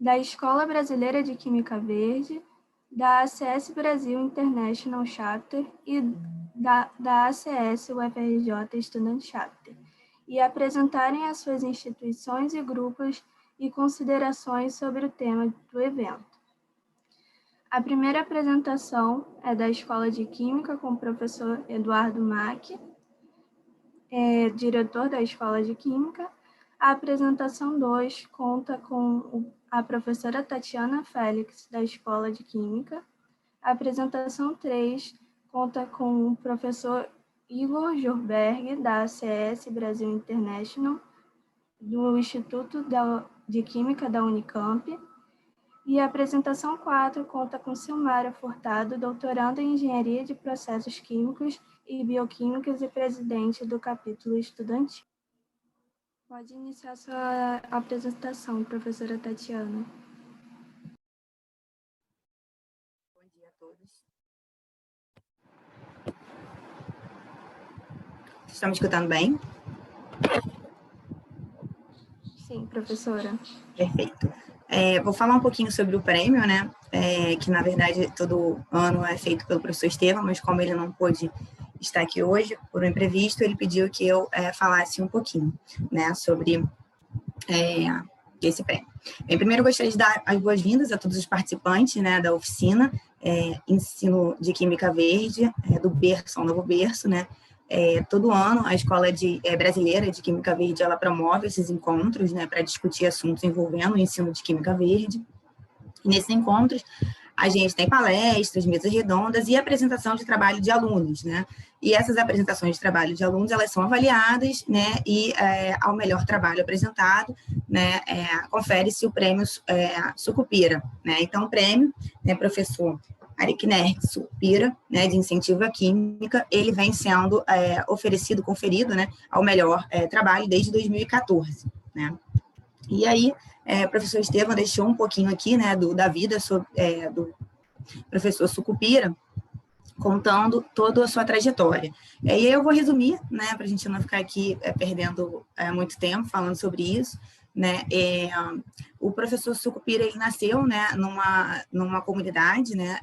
da Escola Brasileira de Química Verde, da ACS Brasil International Chapter e da ACS UFRJ Student Chapter, e apresentarem as suas instituições e grupos e considerações sobre o tema do evento. A primeira apresentação é da Escola de Química com o professor Eduardo Mack, diretor da Escola de Química. A apresentação 2 conta com a professora Tatiana Félix, da Escola de Química. A apresentação 3 conta com o professor Igor Jurberg, da ACS Brasil International, do Instituto de Química da Unicamp. E a apresentação 4 conta com Silmara Furtado, doutoranda em Engenharia de Processos Químicos e Bioquímicas e presidente do capítulo estudantil. Pode iniciar sua apresentação, professora Tatiana. Bom dia a todos. Vocês estão me escutando bem? Sim, professora. Perfeito. Vou falar um pouquinho sobre o prêmio, né? Que, na verdade, todo ano é feito pelo professor Estevam, mas como ele não pôde estar aqui hoje, por um imprevisto, ele pediu que eu falasse um pouquinho, né, sobre esse prêmio. Bem, primeiro, eu gostaria de dar as boas-vindas a todos os participantes, né, da oficina Ensino de Química Verde, do berço ao novo berço, né? Todo ano, a Escola Brasileira de Química Verde, ela promove esses encontros, né, para discutir assuntos envolvendo o ensino de Química Verde. E nesses encontros, a gente tem palestras, mesas redondas e apresentação de trabalho de alunos, né? E essas apresentações de trabalho de alunos, elas são avaliadas, né? E ao melhor trabalho apresentado, né, confere-se o prêmio Sucupira, né? Então, o prêmio, né, professor Arikner Sucupira, né, de incentivo à química, ele vem sendo conferido, né, ao melhor trabalho desde 2014, né? E aí, o professor Estevam deixou um pouquinho aqui, né, da vida do professor Sucupira, contando toda a sua trajetória. E aí eu vou resumir, né, para a gente não ficar aqui perdendo muito tempo falando sobre isso, né? O professor Sucupira, ele nasceu, né, numa comunidade, né,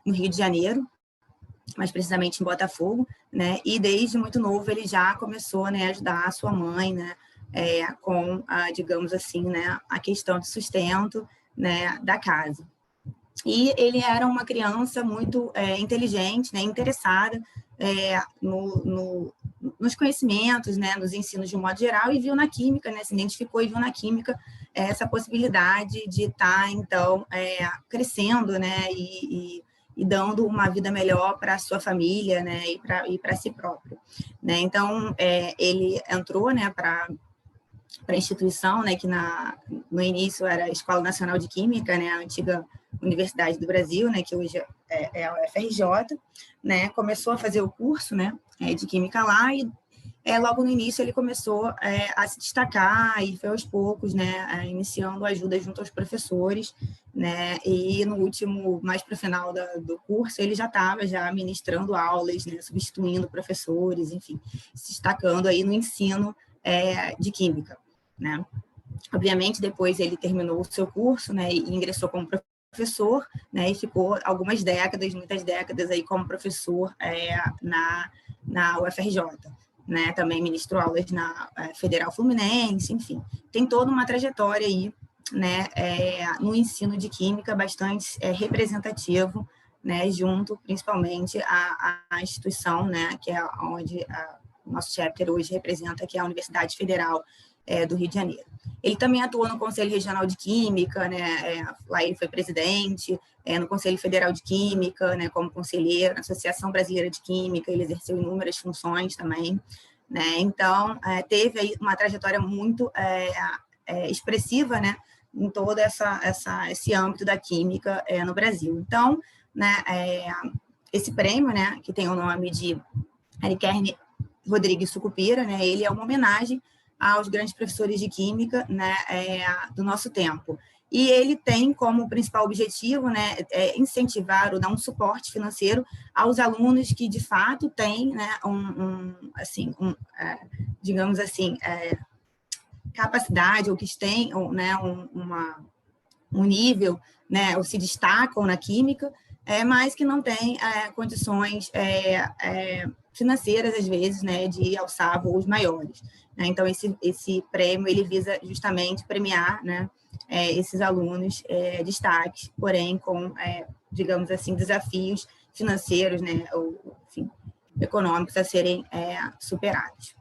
no Rio de Janeiro, mais precisamente em Botafogo, né? E desde muito novo ele já começou, né, a ajudar a sua mãe, né, com, digamos assim, né, a questão de sustento, né, da casa. E ele era uma criança muito inteligente, né, interessada nos conhecimentos, né, nos ensinos de um modo geral, e viu na química, né, se identificou e viu na química essa possibilidade de estar, então, crescendo, né, e dando uma vida melhor para a sua família, né, e para si próprio, né. Então, ele entrou, né, para a instituição, né, que no início era a Escola Nacional de Química, né, a antiga Universidade do Brasil, né, que hoje é a UFRJ, né, começou a fazer o curso, né, de Química lá, e logo no início ele começou a se destacar, e foi aos poucos, né, iniciando ajuda junto aos professores, né, e no último, mais para o final do curso, ele já estava ministrando aulas, né, substituindo professores, enfim, se destacando aí no ensino de Química, né. Obviamente, depois ele terminou o seu curso, né, e ingressou como professor, né, e ficou muitas décadas aí como professor na UFRJ, né, também ministrou aulas na Federal Fluminense, enfim, tem toda uma trajetória aí, né, no ensino de química bastante representativo, né, junto principalmente à instituição, né, que é onde o nosso chapter hoje representa, que é a Universidade Federal do Rio de Janeiro. Ele também atuou no Conselho Regional de Química, né, lá ele foi presidente, no Conselho Federal de Química, né, como conselheiro, na Associação Brasileira de Química, ele exerceu inúmeras funções também, né, então, teve aí uma trajetória muito expressiva, né, em todo esse âmbito da química no Brasil. Então, né, esse prêmio, né, que tem o nome de Arikner Rodrigues Sucupira, né, ele é uma homenagem aos grandes professores de química, né, do nosso tempo. E ele tem como principal objetivo, né, incentivar ou dar um suporte financeiro aos alunos que, de fato, têm, né, digamos assim, capacidade, ou que têm, né, um nível, né, ou se destacam na química, mas que não têm condições financeiras, às vezes, né, de alçar voos maiores. Né? Então, esse prêmio ele visa justamente premiar, né, esses alunos destaques, porém com, digamos assim, desafios financeiros, né, ou, enfim, econômicos a serem superados.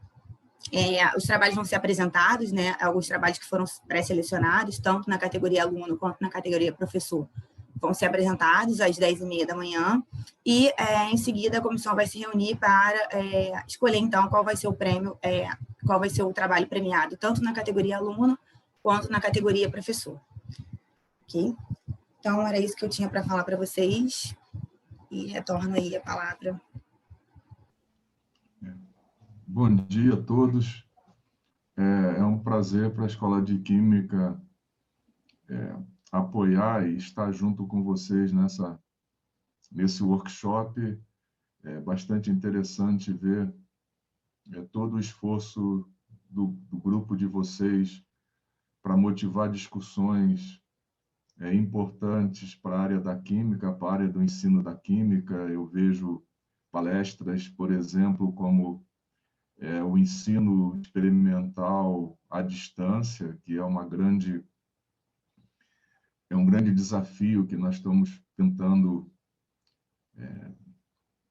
Os trabalhos vão ser apresentados, né, alguns trabalhos que foram pré-selecionados, tanto na categoria aluno quanto na categoria professor, vão ser apresentados às 10h30 da manhã, e em seguida a comissão vai se reunir para escolher, então, qual vai ser o prêmio, qual vai ser o trabalho premiado, tanto na categoria aluno quanto na categoria professor. Ok? Então, era isso que eu tinha para falar para vocês, e retorno aí a palavra. Bom dia a todos. É um prazer para a Escola de Química apoiar e estar junto com vocês nesse workshop. É bastante interessante ver todo o esforço do grupo de vocês para motivar discussões importantes para a área da química, para a área do ensino da química. Eu vejo palestras, por exemplo, como o ensino experimental à distância, que é um grande desafio que nós estamos tentando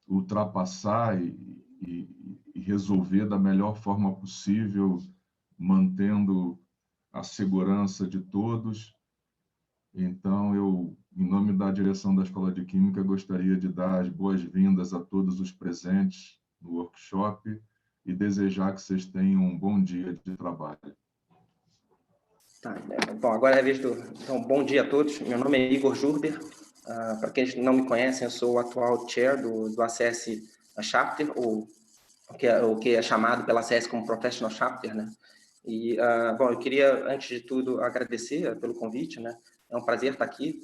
ultrapassar e resolver da melhor forma possível, mantendo a segurança de todos. Então, eu, em nome da direção da Escola de Química, gostaria de dar as boas-vindas a todos os presentes no workshop e desejar que vocês tenham um bom dia de trabalho. Tá, bom, agora é a vez do... Então, bom dia a todos. Meu nome é Igor Jurber. Para quem não me conhecem, eu sou o atual chair do ACS Chapter, o que é chamado pela ACS como Professional Chapter, né? E, bom, eu queria, antes de tudo, agradecer pelo convite, né? É um prazer estar aqui,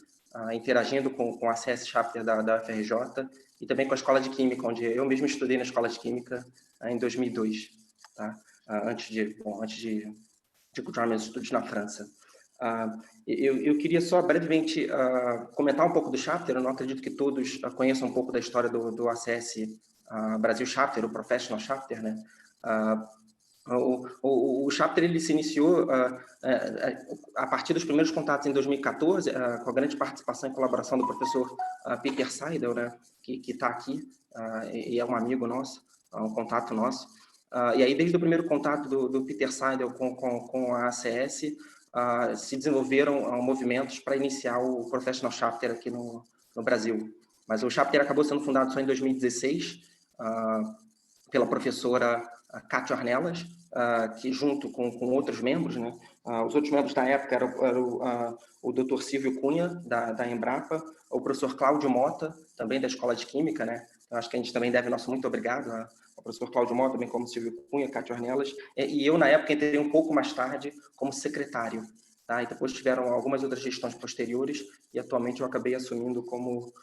interagindo com a ACS Chapter da UFRJ e também com a Escola de Química, onde eu mesmo estudei na Escola de Química em 2002, tá? Antes de continuar meus estudos na França. Eu queria só brevemente comentar um pouco do Chapter. Eu não acredito que todos conheçam um pouco da história do ACS Brasil Chapter, o Professional Chapter, né? O Chapter ele se iniciou a partir dos primeiros contatos em 2014, com a grande participação e colaboração do professor Peter Seidel, né? Que está aqui e é um amigo nosso, um contato nosso. E aí, desde o primeiro contato do Peter Seidel com a ACS, se desenvolveram movimentos para iniciar o Professional Chapter aqui no Brasil. Mas o Chapter acabou sendo fundado só em 2016, pela professora Cátia Ornelas, que junto com outros membros, né? Os outros membros da época eram o Dr. Silvio Cunha, da Embrapa, o professor Cláudio Mota, também da Escola de Química, né? Eu acho que a gente também deve nosso muito obrigado ao professor Cláudio Mota, também como Silvio Cunha, Cátia Ornelas, e eu, na época, entrei um pouco mais tarde como secretário, tá? E depois tiveram algumas outras gestões posteriores, e atualmente eu acabei assumindo como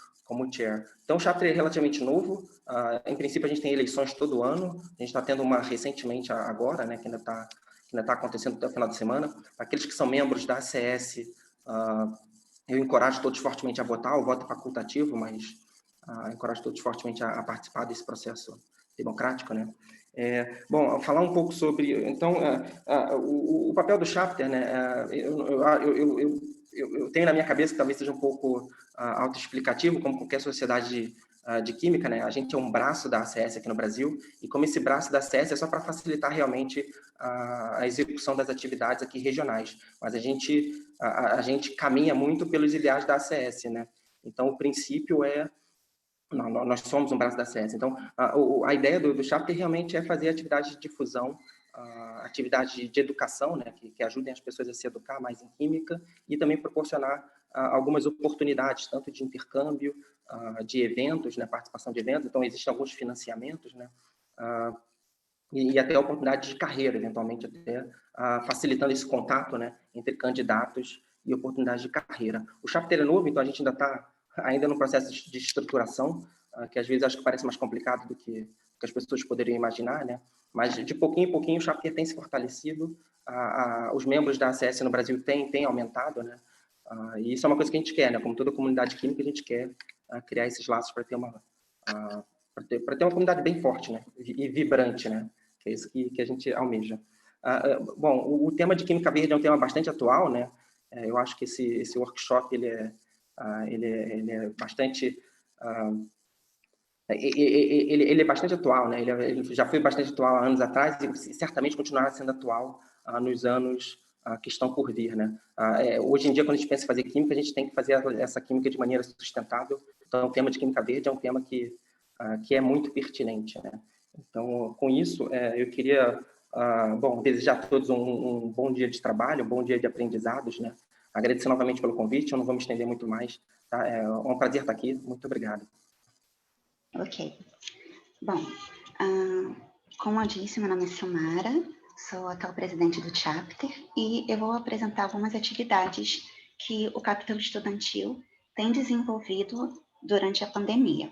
chair. Então, o Chapter é relativamente novo. Em princípio, a gente tem eleições todo ano. A gente está tendo uma recentemente agora, né, que ainda está acontecendo até o final de semana. Aqueles que são membros da ACS, eu encorajo todos fortemente a votar. O voto é facultativo, mas encorajo todos fortemente a participar desse processo democrático, né? Bom, falar um pouco sobre, então, o papel do Chapter, né? Eu tenho na minha cabeça que talvez seja um pouco autoexplicativo, como qualquer sociedade de química, né? A gente é um braço da ACS aqui no Brasil, e como esse braço da ACS é só para facilitar realmente a execução das atividades aqui regionais, mas a gente caminha muito pelos ideais da ACS, né? Então, o princípio nós somos um braço da ACS. Então, a ideia do Chapter realmente é fazer atividades de difusão, atividades de educação, né, que ajudem as pessoas a se educar mais em química, e também proporcionar algumas oportunidades, tanto de intercâmbio, de eventos, né, participação de eventos. Então, existem alguns financiamentos, né, e até a oportunidade de carreira, eventualmente, até facilitando esse contato, né, entre candidatos e oportunidades de carreira. O Chapter é novo, então a gente ainda está no processo de estruturação, que às vezes acho que parece mais complicado do que as pessoas poderiam imaginar, né? Mas de pouquinho em pouquinho o Chapter tem se fortalecido, os membros da ACS no Brasil têm aumentado, né? E isso é uma coisa que a gente quer, né? Como toda comunidade química, a gente quer criar esses laços para ter uma comunidade bem forte, né? E vibrante, né? Que é isso que a gente almeja. Bom, o tema de Química Verde é um tema bastante atual, né? Eu acho que esse workshop ele é bastante ele é bastante atual, né? Ele já foi bastante atual há anos atrás e certamente continuará sendo atual nos anos que estão por vir, né? Hoje em dia, quando a gente pensa em fazer química, a gente tem que fazer essa química de maneira sustentável. Então, o tema de Química Verde é um tema que é muito pertinente, né? Então, com isso, eu queria, bom, desejar a todos um bom dia de trabalho, um bom dia de aprendizados, né? Agradecer novamente pelo convite, eu não vou me estender muito mais, tá? É um prazer estar aqui, muito obrigado. Ok. Bom, como eu disse, meu nome é Silmara, sou atual presidente do Chapter e eu vou apresentar algumas atividades que o Capítulo Estudantil tem desenvolvido durante a pandemia.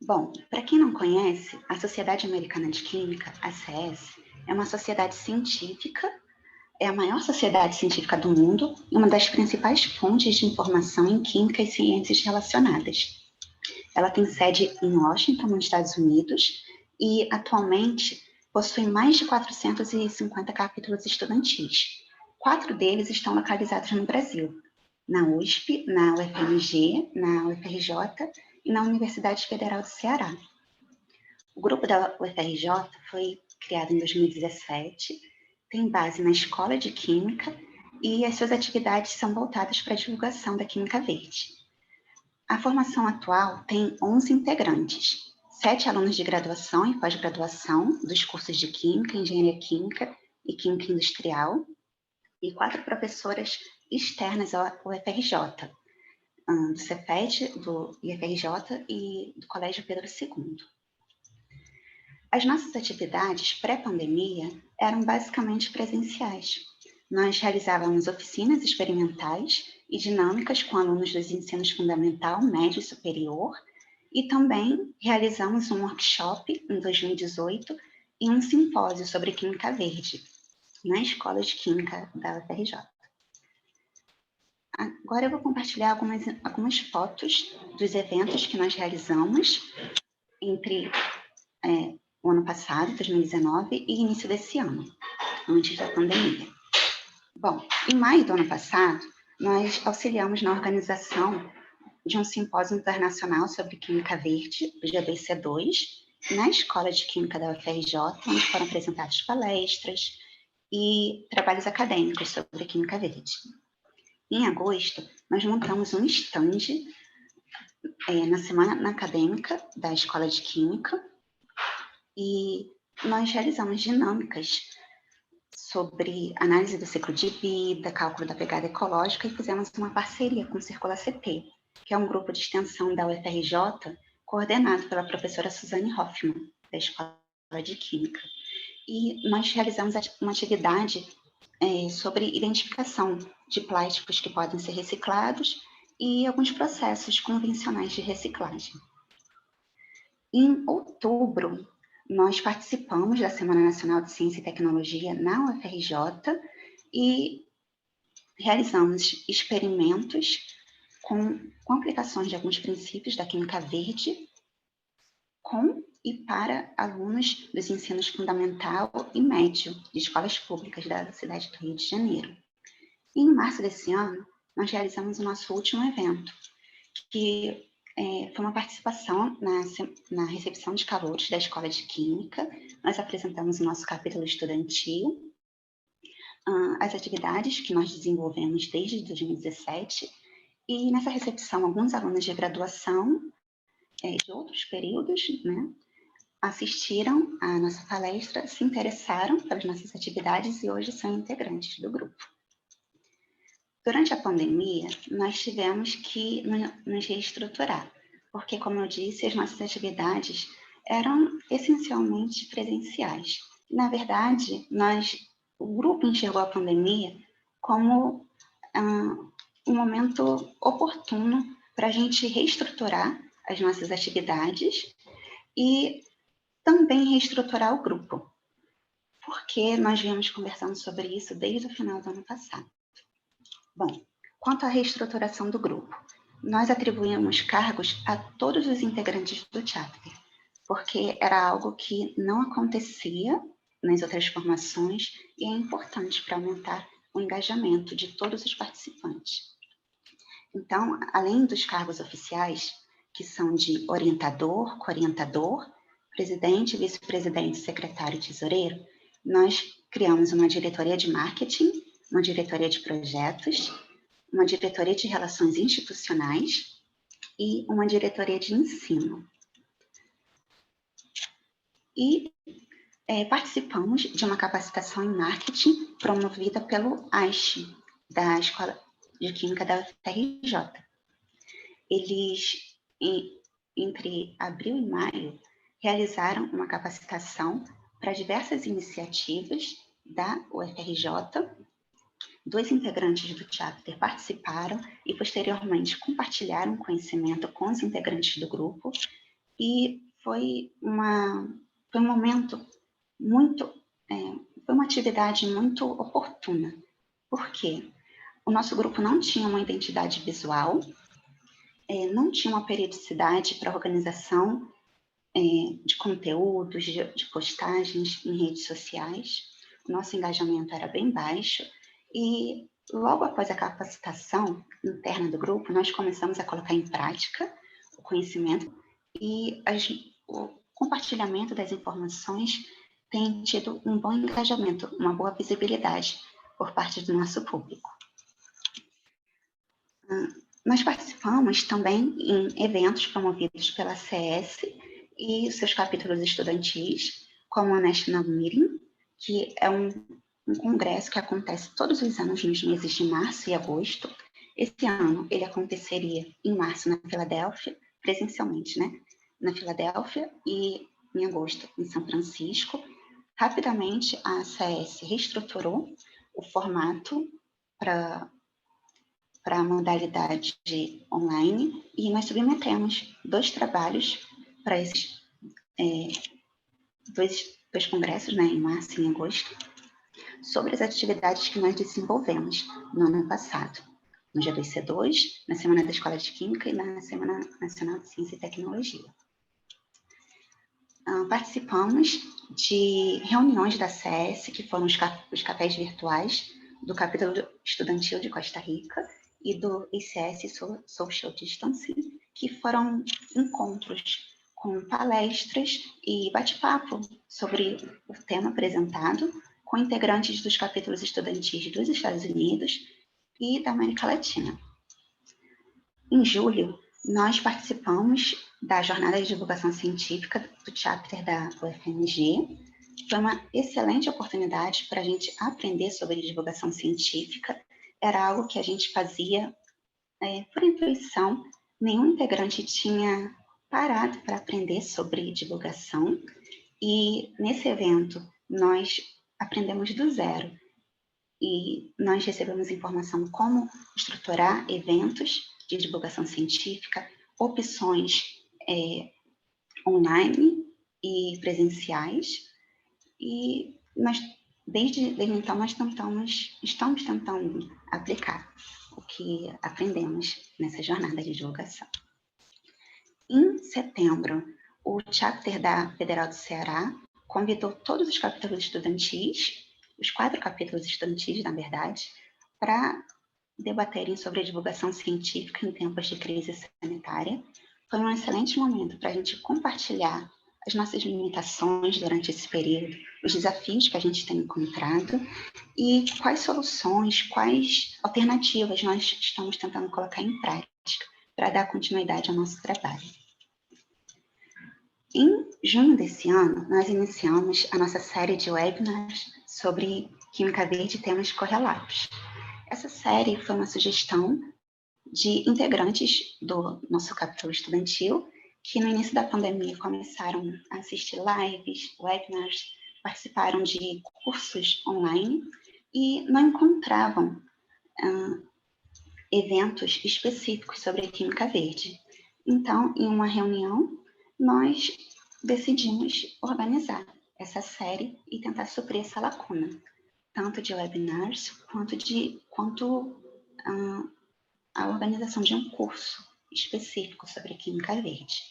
Bom, para quem não conhece, a Sociedade Americana de Química, a ACS, é uma sociedade científica, é a maior sociedade científica do mundo e uma das principais fontes de informação em química e ciências relacionadas. Ela tem sede em Washington, nos Estados Unidos, e atualmente possui mais de 450 capítulos estudantis. 4 deles estão localizados no Brasil, na USP, na UFMG, na UFRJ e na Universidade Federal do Ceará. O grupo da UFRJ foi criado em 2017, tem base na Escola de Química e as suas atividades são voltadas para a divulgação da Química Verde. A formação atual tem 11 integrantes, 7 alunos de graduação e pós-graduação dos cursos de Química, Engenharia Química e Química Industrial, e 4 professoras externas ao UFRJ, do Cefet, do IFRJ e do Colégio Pedro II. As nossas atividades pré-pandemia eram basicamente presenciais. Nós realizávamos oficinas experimentais e dinâmicas com alunos dos ensinos fundamental, médio e superior, e também realizamos um workshop em 2018 e um simpósio sobre Química Verde, na Escola de Química da UFRJ. Agora eu vou compartilhar algumas fotos dos eventos que nós realizamos entre o ano passado, 2019, e início desse ano, antes da pandemia. Bom, em maio do ano passado, nós auxiliamos na organização de um simpósio internacional sobre Química Verde, o GBC2, na Escola de Química da UFRJ, onde foram apresentadas palestras e trabalhos acadêmicos sobre Química Verde. Em agosto, nós montamos um stand na Semana Acadêmica da Escola de Química e nós realizamos dinâmicas sobre análise do ciclo de vida, cálculo da pegada ecológica e fizemos uma parceria com o Circula CP, que é um grupo de extensão da UFRJ, coordenado pela professora Suzane Hoffmann, da Escola de Química. E nós realizamos uma atividade sobre identificação de plásticos que podem ser reciclados e alguns processos convencionais de reciclagem. Em outubro, nós participamos da Semana Nacional de Ciência e Tecnologia na UFRJ e realizamos experimentos com aplicações de alguns princípios da Química Verde com e para alunos dos ensinos fundamental e médio de escolas públicas da cidade do Rio de Janeiro. E em março desse ano, nós realizamos o nosso último evento, que foi uma participação na recepção de calouros da Escola de Química. Nós apresentamos o nosso capítulo estudantil, as atividades que nós desenvolvemos desde 2017, e nessa recepção, alguns alunos de graduação de outros períodos, né, assistiram à nossa palestra, se interessaram pelas nossas atividades e hoje são integrantes do grupo. Durante a pandemia, nós tivemos que nos reestruturar, porque, como eu disse, as nossas atividades eram essencialmente presenciais. Na verdade, o grupo enxergou a pandemia como um momento oportuno para a gente reestruturar as nossas atividades e também reestruturar o grupo, porque nós viemos conversando sobre isso desde o final do ano passado. Bom, com quanto à reestruturação do grupo, nós atribuímos cargos a todos os integrantes do chapter, porque era algo que não acontecia nas outras formações e é importante para aumentar o engajamento de todos os participantes. Então, além dos cargos oficiais, que são de orientador, coorientador, presidente, vice-presidente, secretário e tesoureiro, nós criamos uma diretoria de marketing, uma diretoria de projetos, uma diretoria de relações institucionais e uma diretoria de ensino. E participamos de uma capacitação em marketing promovida pelo AISH, da Escola de Química da UFRJ. Eles, entre abril e maio, realizaram uma capacitação para diversas iniciativas da UFRJ. 2 integrantes do chapter participaram e, posteriormente, compartilharam conhecimento com os integrantes do grupo, e foi um momento muito, foi uma atividade muito oportuna, porque o nosso grupo não tinha uma identidade visual, não tinha uma periodicidade para organização de conteúdos, de postagens em redes sociais. O nosso engajamento era bem baixo e, logo após a capacitação interna do grupo, nós começamos a colocar em prática o conhecimento e o compartilhamento das informações tem tido um bom engajamento, uma boa visibilidade por parte do nosso público. Nós participamos também em eventos promovidos pela CS e seus capítulos estudantis, como a National Meeting, que é um congresso que acontece todos os anos nos meses de março e agosto. Esse ano ele aconteceria em março na Filadélfia, presencialmente, né? Na Filadélfia, e em agosto em São Francisco. Rapidamente a CS reestruturou o formato para a modalidade online, e nós submetemos 2 trabalhos para esses dois congressos, né, em março e em agosto, sobre as atividades que nós desenvolvemos no ano passado, no GBC2, na Semana da Escola de Química e na Semana Nacional de Ciência e Tecnologia. Participamos de reuniões da CS, que foram os cafés virtuais do capítulo estudantil de Costa Rica e do ICS Social Distancing, que foram encontros com palestras e bate-papo sobre o tema apresentado com integrantes dos capítulos estudantis dos Estados Unidos e da América Latina. Em julho, nós participamos da Jornada de Divulgação Científica do chapter da UFMG. Foi uma excelente oportunidade para a gente aprender sobre divulgação científica. Era algo que a gente fazia por intuição. Nenhum integrante tinha parado para aprender sobre divulgação. E nesse evento, nós aprendemos do zero. E nós recebemos informação como estruturar eventos de divulgação científica, opções online e presenciais. E nós, desde então, nós estamos tentando aplicar o que aprendemos nessa jornada de divulgação. Em setembro, o chapter da Federal do Ceará convidou todos os capítulos estudantis, os 4 capítulos estudantis, na verdade, para debaterem sobre a divulgação científica em tempos de crise sanitária. Foi um excelente momento para a gente compartilhar as nossas limitações durante esse período, os desafios que a gente tem encontrado e quais soluções, quais alternativas nós estamos tentando colocar em prática para dar continuidade ao nosso trabalho. Em junho desse ano, nós iniciamos a nossa série de webinars sobre Química Verde e temas correlatos. Essa série foi uma sugestão de integrantes do nosso capítulo estudantil, que no início da pandemia começaram a assistir lives, webinars, participaram de cursos online e não encontravam eventos específicos sobre a Química Verde. Então, em uma reunião, nós decidimos organizar essa série e tentar suprir essa lacuna, tanto de webinars quanto a organização de um curso específico sobre Química Verde.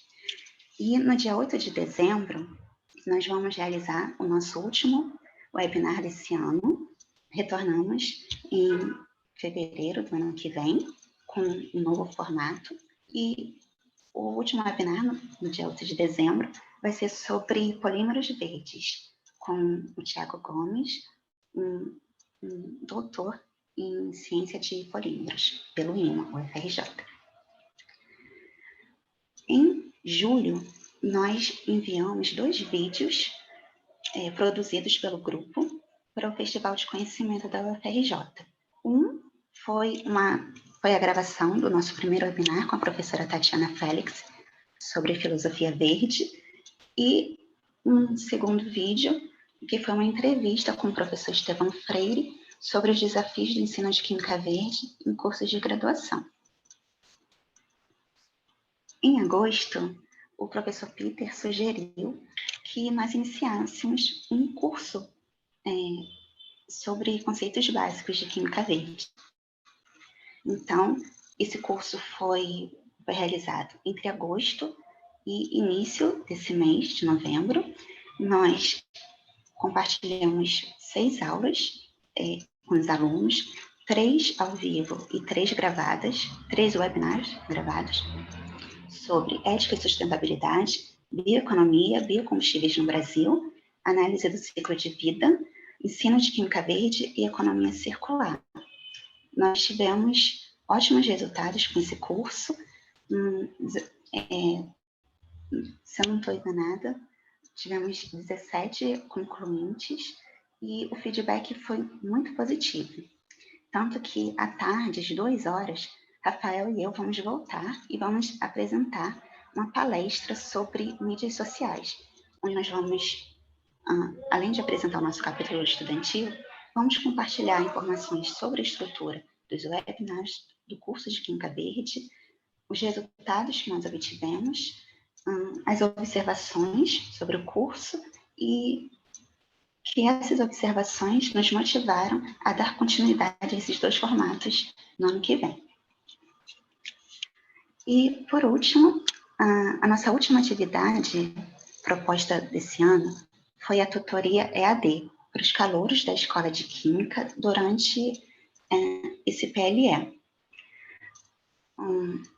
E no dia 8 de dezembro, nós vamos realizar o nosso último webinar desse ano. Retornamos em fevereiro do ano que vem, com um novo formato. E o último webinar, no dia 8 de dezembro, vai ser sobre polímeros verdes, com o Tiago Gomes, um doutor em ciência de polímeros, pelo IMA, UFRJ. Em julho, nós enviamos 2 vídeos produzidos pelo grupo para o Festival de Conhecimento da UFRJ. Um foi a gravação do nosso primeiro webinar com a professora Tatiana Félix sobre filosofia verde, e um segundo vídeo, que foi uma entrevista com o professor Estevão Freire sobre os desafios do ensino de Química Verde em cursos de graduação. Em agosto, o professor Peter sugeriu que nós iniciássemos um curso sobre conceitos básicos de Química Verde. Então, esse curso foi realizado entre agosto e início desse mês de novembro. Nós compartilhamos 6 aulas com os alunos, 3 ao vivo e 3 gravadas, 3 webinars gravados, sobre ética e sustentabilidade, bioeconomia, biocombustíveis no Brasil, análise do ciclo de vida, ensino de Química Verde e economia circular. Nós tivemos ótimos resultados com esse curso. Se eu não estou enganada, tivemos 17 concluintes e o feedback foi muito positivo. Tanto que, à tarde, às 2 horas, Rafael e eu vamos voltar e vamos apresentar uma palestra sobre mídias sociais, onde nós vamos, além de apresentar o nosso capítulo estudantil, vamos compartilhar informações sobre a estrutura dos webinars, do curso de Química Verde, os resultados que nós obtivemos, as observações sobre o curso, e que essas observações nos motivaram a dar continuidade a esses 2 formatos no ano que vem. E, por último, a nossa última atividade proposta desse ano foi a tutoria EAD para os calouros da Escola de Química durante esse PLE.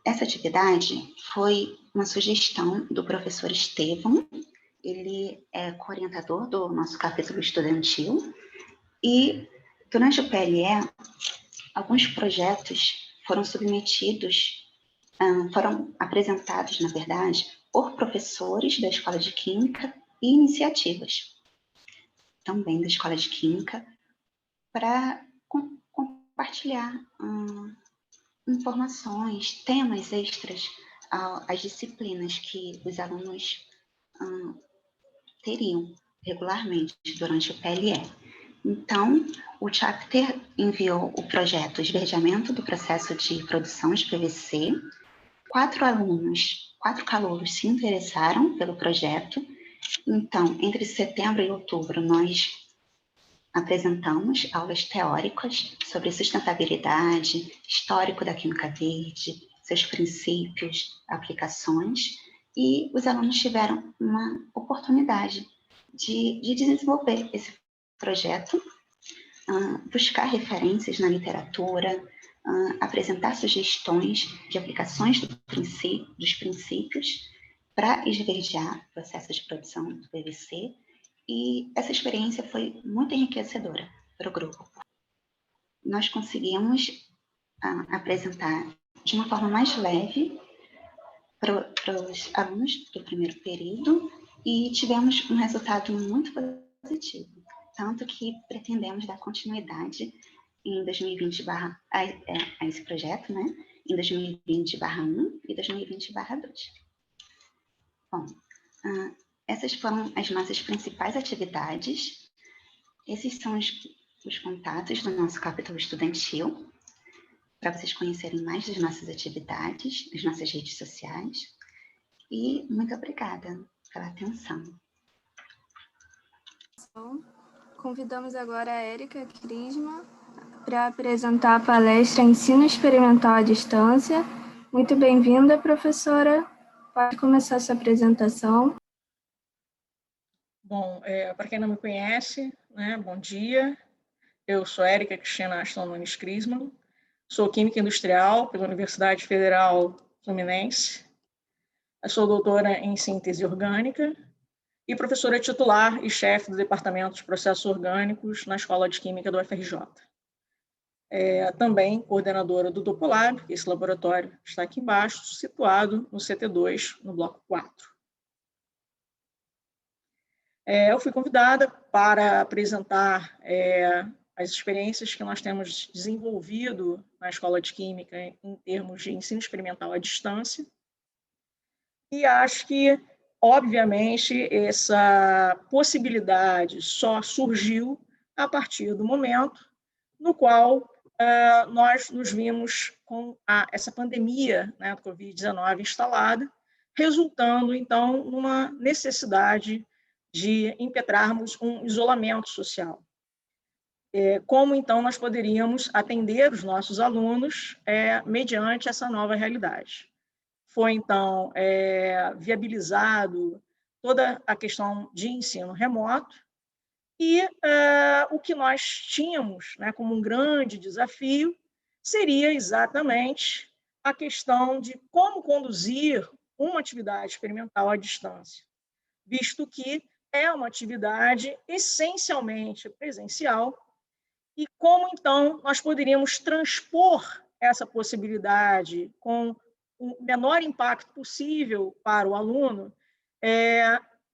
Essa atividade foi uma sugestão do professor Estevão. Ele é co-orientador do nosso capítulo estudantil, e durante o PLE, alguns projetos foram apresentados, na verdade, por professores da Escola de Química e iniciativas também da Escola de Química, para compartilhar informações, temas extras às disciplinas que os alunos teriam regularmente durante o PLE. Então, o chapter enviou o projeto Esverdeamento do Processo de Produção de PVC. 4 calouros se interessaram pelo projeto. Então, entre setembro e outubro, nós apresentamos aulas teóricas sobre sustentabilidade, histórico da Química Verde, seus princípios, aplicações, e os alunos tiveram uma oportunidade de desenvolver esse projeto, buscar referências na literatura, apresentar sugestões de aplicações dos princípios para esverdear o processo de produção do PVC, e essa experiência foi muito enriquecedora para o grupo. Nós conseguimos apresentar de uma forma mais leve para os alunos do primeiro período, e tivemos um resultado muito positivo, tanto que pretendemos dar continuidade em 2020 a esse projeto, né? Em 2020/1 e 2020/2. Bom, essas foram as nossas principais atividades. Esses são os contatos do nosso capítulo estudantil, para vocês conhecerem mais das nossas atividades, das nossas redes sociais. E muito obrigada pela atenção. Convidamos agora a Érica Crisma para apresentar a palestra Ensino Experimental à Distância. Muito bem-vinda, professora. Pode começar sua apresentação. Bom, para quem não me conhece, né, bom dia. Eu sou Érica Cristina Aston Nunes Crisman, sou química industrial pela Universidade Federal Fluminense. Eu sou doutora em síntese orgânica e professora titular e chefe do Departamento de Processos Orgânicos na Escola de Química do UFRJ. Também coordenadora do Dopolab, esse laboratório está aqui embaixo, situado no CT2, no bloco 4. Eu fui convidada para apresentar as experiências que nós temos desenvolvido na Escola de Química em termos de ensino experimental à distância. E acho que, obviamente, essa possibilidade só surgiu a partir do momento no qual nós nos vimos com essa pandemia, né, do Covid-19 instalada, resultando, então, numa necessidade de impetrarmos um isolamento social. Como, então, nós poderíamos atender os nossos alunos mediante essa nova realidade. Foi, então, viabilizado toda a questão de ensino remoto e o que nós tínhamos, né, como um grande desafio seria exatamente a questão de como conduzir uma atividade experimental à distância, visto que é uma atividade essencialmente presencial, e como, então, nós poderíamos transpor essa possibilidade com o menor impacto possível para o aluno,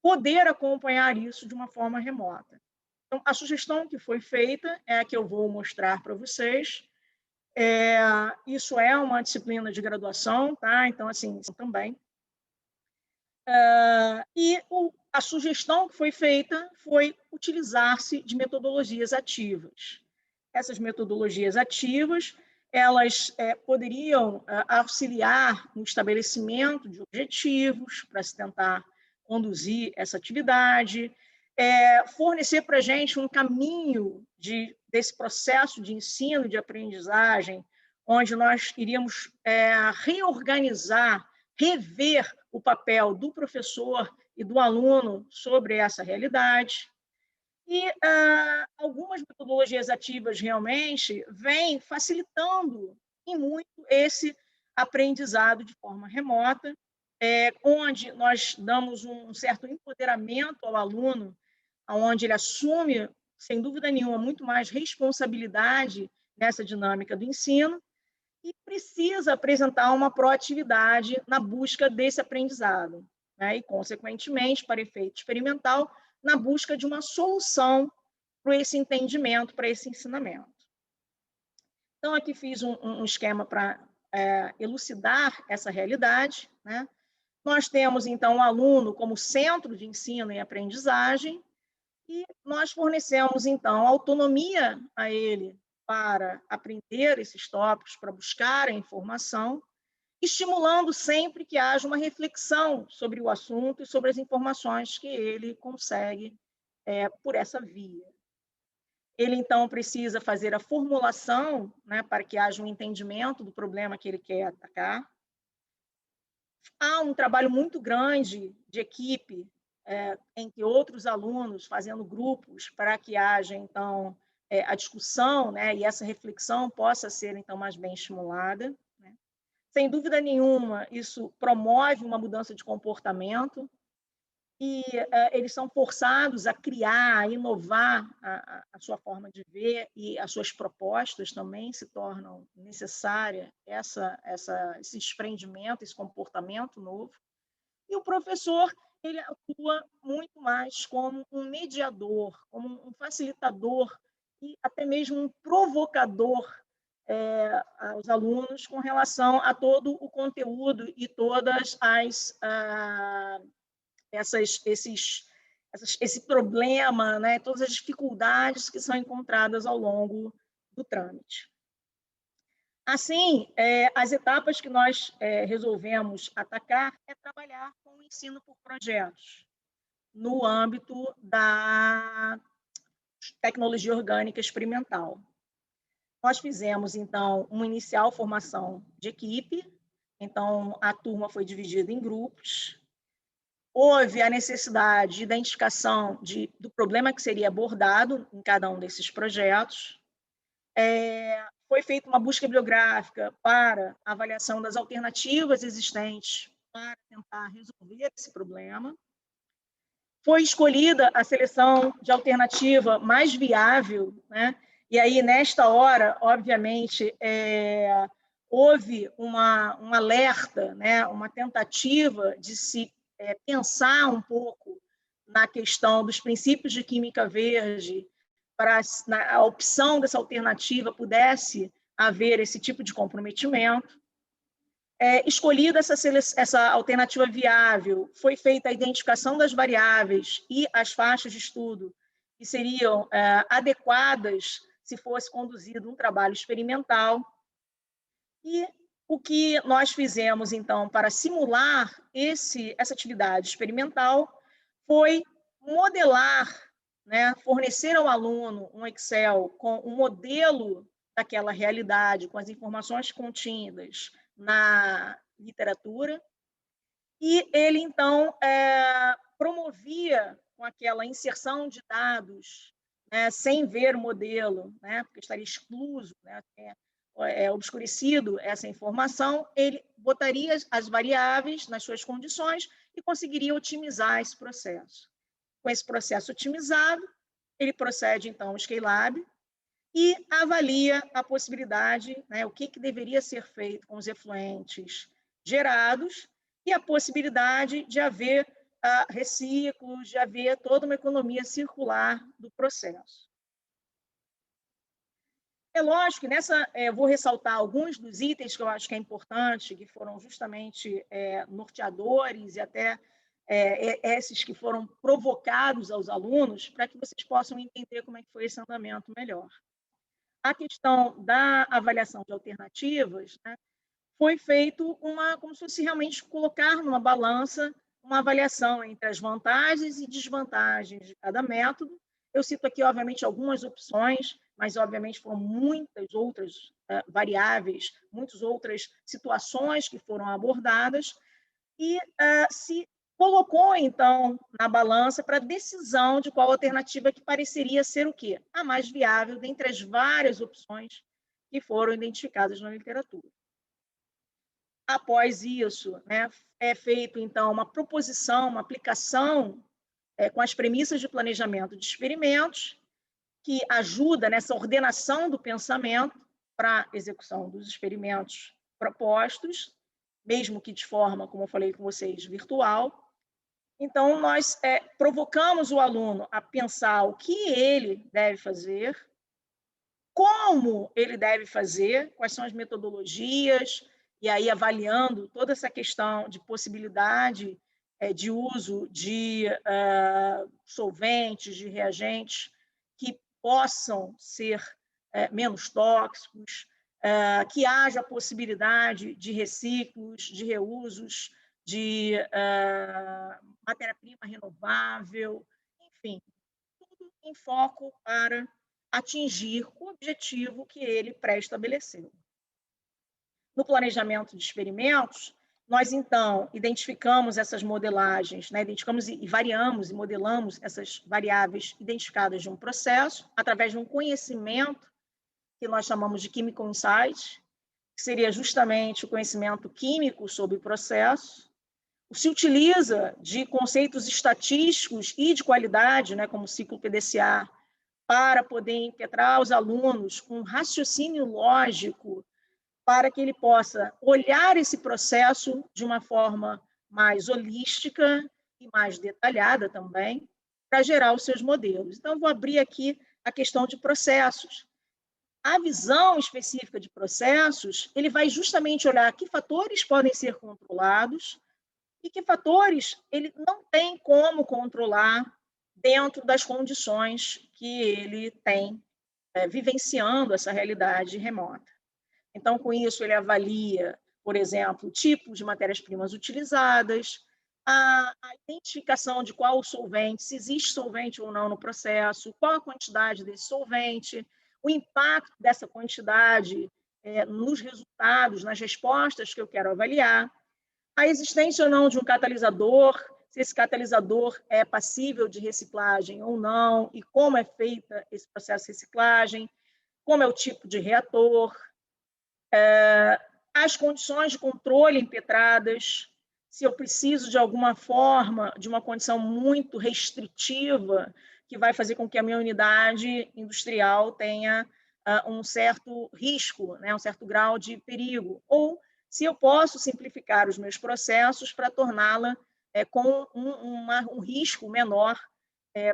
poder acompanhar isso de uma forma remota. Então, a sugestão que foi feita é a que eu vou mostrar para vocês. Isso é uma disciplina de graduação, tá? Então, assim, também. E a sugestão que foi feita foi utilizar-se de metodologias ativas. Essas metodologias ativas, elas poderiam auxiliar no estabelecimento de objetivos para se tentar conduzir essa atividade, fornecer para a gente um caminho desse processo de ensino e de aprendizagem, onde nós iríamos reorganizar, rever o papel do professor e do aluno sobre essa realidade. E algumas metodologias ativas realmente vêm facilitando em muito esse aprendizado de forma remota, onde nós damos um certo empoderamento ao aluno, onde ele assume, sem dúvida nenhuma, muito mais responsabilidade nessa dinâmica do ensino e precisa apresentar uma proatividade na busca desse aprendizado, né? E, consequentemente, para efeito experimental, na busca de uma solução para esse entendimento, para esse ensinamento. Então, aqui fiz um esquema para elucidar essa realidade, né? Nós temos, então, o aluno como centro de ensino e aprendizagem e nós fornecemos, então, autonomia a ele para aprender esses tópicos, para buscar a informação, estimulando sempre que haja uma reflexão sobre o assunto e sobre as informações que ele consegue por essa via. Ele, então, precisa fazer a formulação, né, para que haja um entendimento do problema que ele quer atacar. Há um trabalho muito grande de equipe entre outros alunos, fazendo grupos, para que haja, então, a discussão, né, e essa reflexão possa ser, então, mais bem estimulada. Né? Sem dúvida nenhuma, isso promove uma mudança de comportamento e eles são forçados a criar, a inovar a sua forma de ver e as suas propostas também se tornam necessárias, esse desprendimento, esse comportamento novo. E o professor, ele atua muito mais como um mediador, como um facilitador e até mesmo um provocador aos alunos com relação a todo o conteúdo e todas esse problema, né, todas as dificuldades que são encontradas ao longo do trâmite. Assim, as etapas que nós resolvemos atacar é trabalhar com o ensino por projetos, no âmbito da tecnologia orgânica experimental. Nós fizemos, então, uma inicial formação de equipe, então a turma foi dividida em grupos, houve a necessidade de identificação do problema que seria abordado em cada um desses projetos, foi feita uma busca bibliográfica para avaliação das alternativas existentes para tentar resolver esse problema, foi escolhida a seleção de alternativa mais viável, né? E aí, nesta hora, obviamente, houve um alerta, né? Uma tentativa de se pensar um pouco na questão dos princípios de química verde, para a opção dessa alternativa pudesse haver esse tipo de comprometimento. Escolhida essa alternativa viável, foi feita a identificação das variáveis e as faixas de estudo que seriam adequadas se fosse conduzido um trabalho experimental. E o que nós fizemos, então, para simular essa atividade experimental foi modelar, né, fornecer ao aluno um Excel com um modelo daquela realidade, com as informações contidas na literatura, e ele, então, promovia com aquela inserção de dados, né, sem ver o modelo, né, porque estaria excluso, né, obscurecido essa informação, ele botaria as variáveis nas suas condições e conseguiria otimizar esse processo. Com esse processo otimizado, ele procede, então, ao Scalab, e avalia a possibilidade, né, o que deveria ser feito com os efluentes gerados e a possibilidade de haver reciclos, de haver toda uma economia circular do processo. É lógico que eu vou ressaltar alguns dos itens que eu acho que é importante, que foram justamente norteadores e até esses que foram provocados aos alunos, para que vocês possam entender como é que foi esse andamento melhor. A questão da avaliação de alternativas, né, foi feito como se fosse realmente colocar numa balança uma avaliação entre as vantagens e desvantagens de cada método. Eu cito aqui, obviamente, algumas opções, mas, obviamente, foram muitas outras variáveis, muitas outras situações que foram abordadas, e se colocou, então, na balança para a decisão de qual alternativa que pareceria ser o quê? A mais viável dentre as várias opções que foram identificadas na literatura. Após isso, né, é feito, então, uma proposição, uma aplicação com as premissas de planejamento de experimentos, que ajuda nessa ordenação do pensamento para a execução dos experimentos propostos, mesmo que de forma, como eu falei com vocês, virtual. Então, nós provocamos o aluno a pensar o que ele deve fazer, como ele deve fazer, quais são as metodologias, e aí avaliando toda essa questão de possibilidade de uso de solventes, de reagentes que possam ser menos tóxicos, que haja possibilidade de reciclos, de reusos, de matéria-prima renovável, enfim, tudo em foco para atingir o objetivo que ele pré-estabeleceu. No planejamento de experimentos, nós, então, identificamos essas modelagens, né? Identificamos e variamos e modelamos essas variáveis identificadas de um processo através de um conhecimento que nós chamamos de Chemical Insight, que seria justamente o conhecimento químico sobre o processo. Se utiliza de conceitos estatísticos e de qualidade, né, como o ciclo PDCA, para poder impetrar os alunos com um raciocínio lógico para que ele possa olhar esse processo de uma forma mais holística e mais detalhada também, para gerar os seus modelos. Então, vou abrir aqui a questão de processos. A visão específica de processos, ele vai justamente olhar que fatores podem ser controlados e que fatores ele não tem como controlar dentro das condições que ele tem vivenciando essa realidade remota. Então, com isso, ele avalia, por exemplo, tipos de matérias-primas utilizadas, a identificação de qual solvente, se existe solvente ou não no processo, qual a quantidade desse solvente, o impacto dessa quantidade nos resultados, nas respostas que eu quero avaliar, a existência ou não de um catalisador, se esse catalisador é passível de reciclagem ou não, e como é feita esse processo de reciclagem, como é o tipo de reator, as condições de controle impetradas, se eu preciso de alguma forma, de uma condição muito restritiva, que vai fazer com que a minha unidade industrial tenha um certo risco, né, um certo grau de perigo, ou se eu posso simplificar os meus processos para torná-la com um risco menor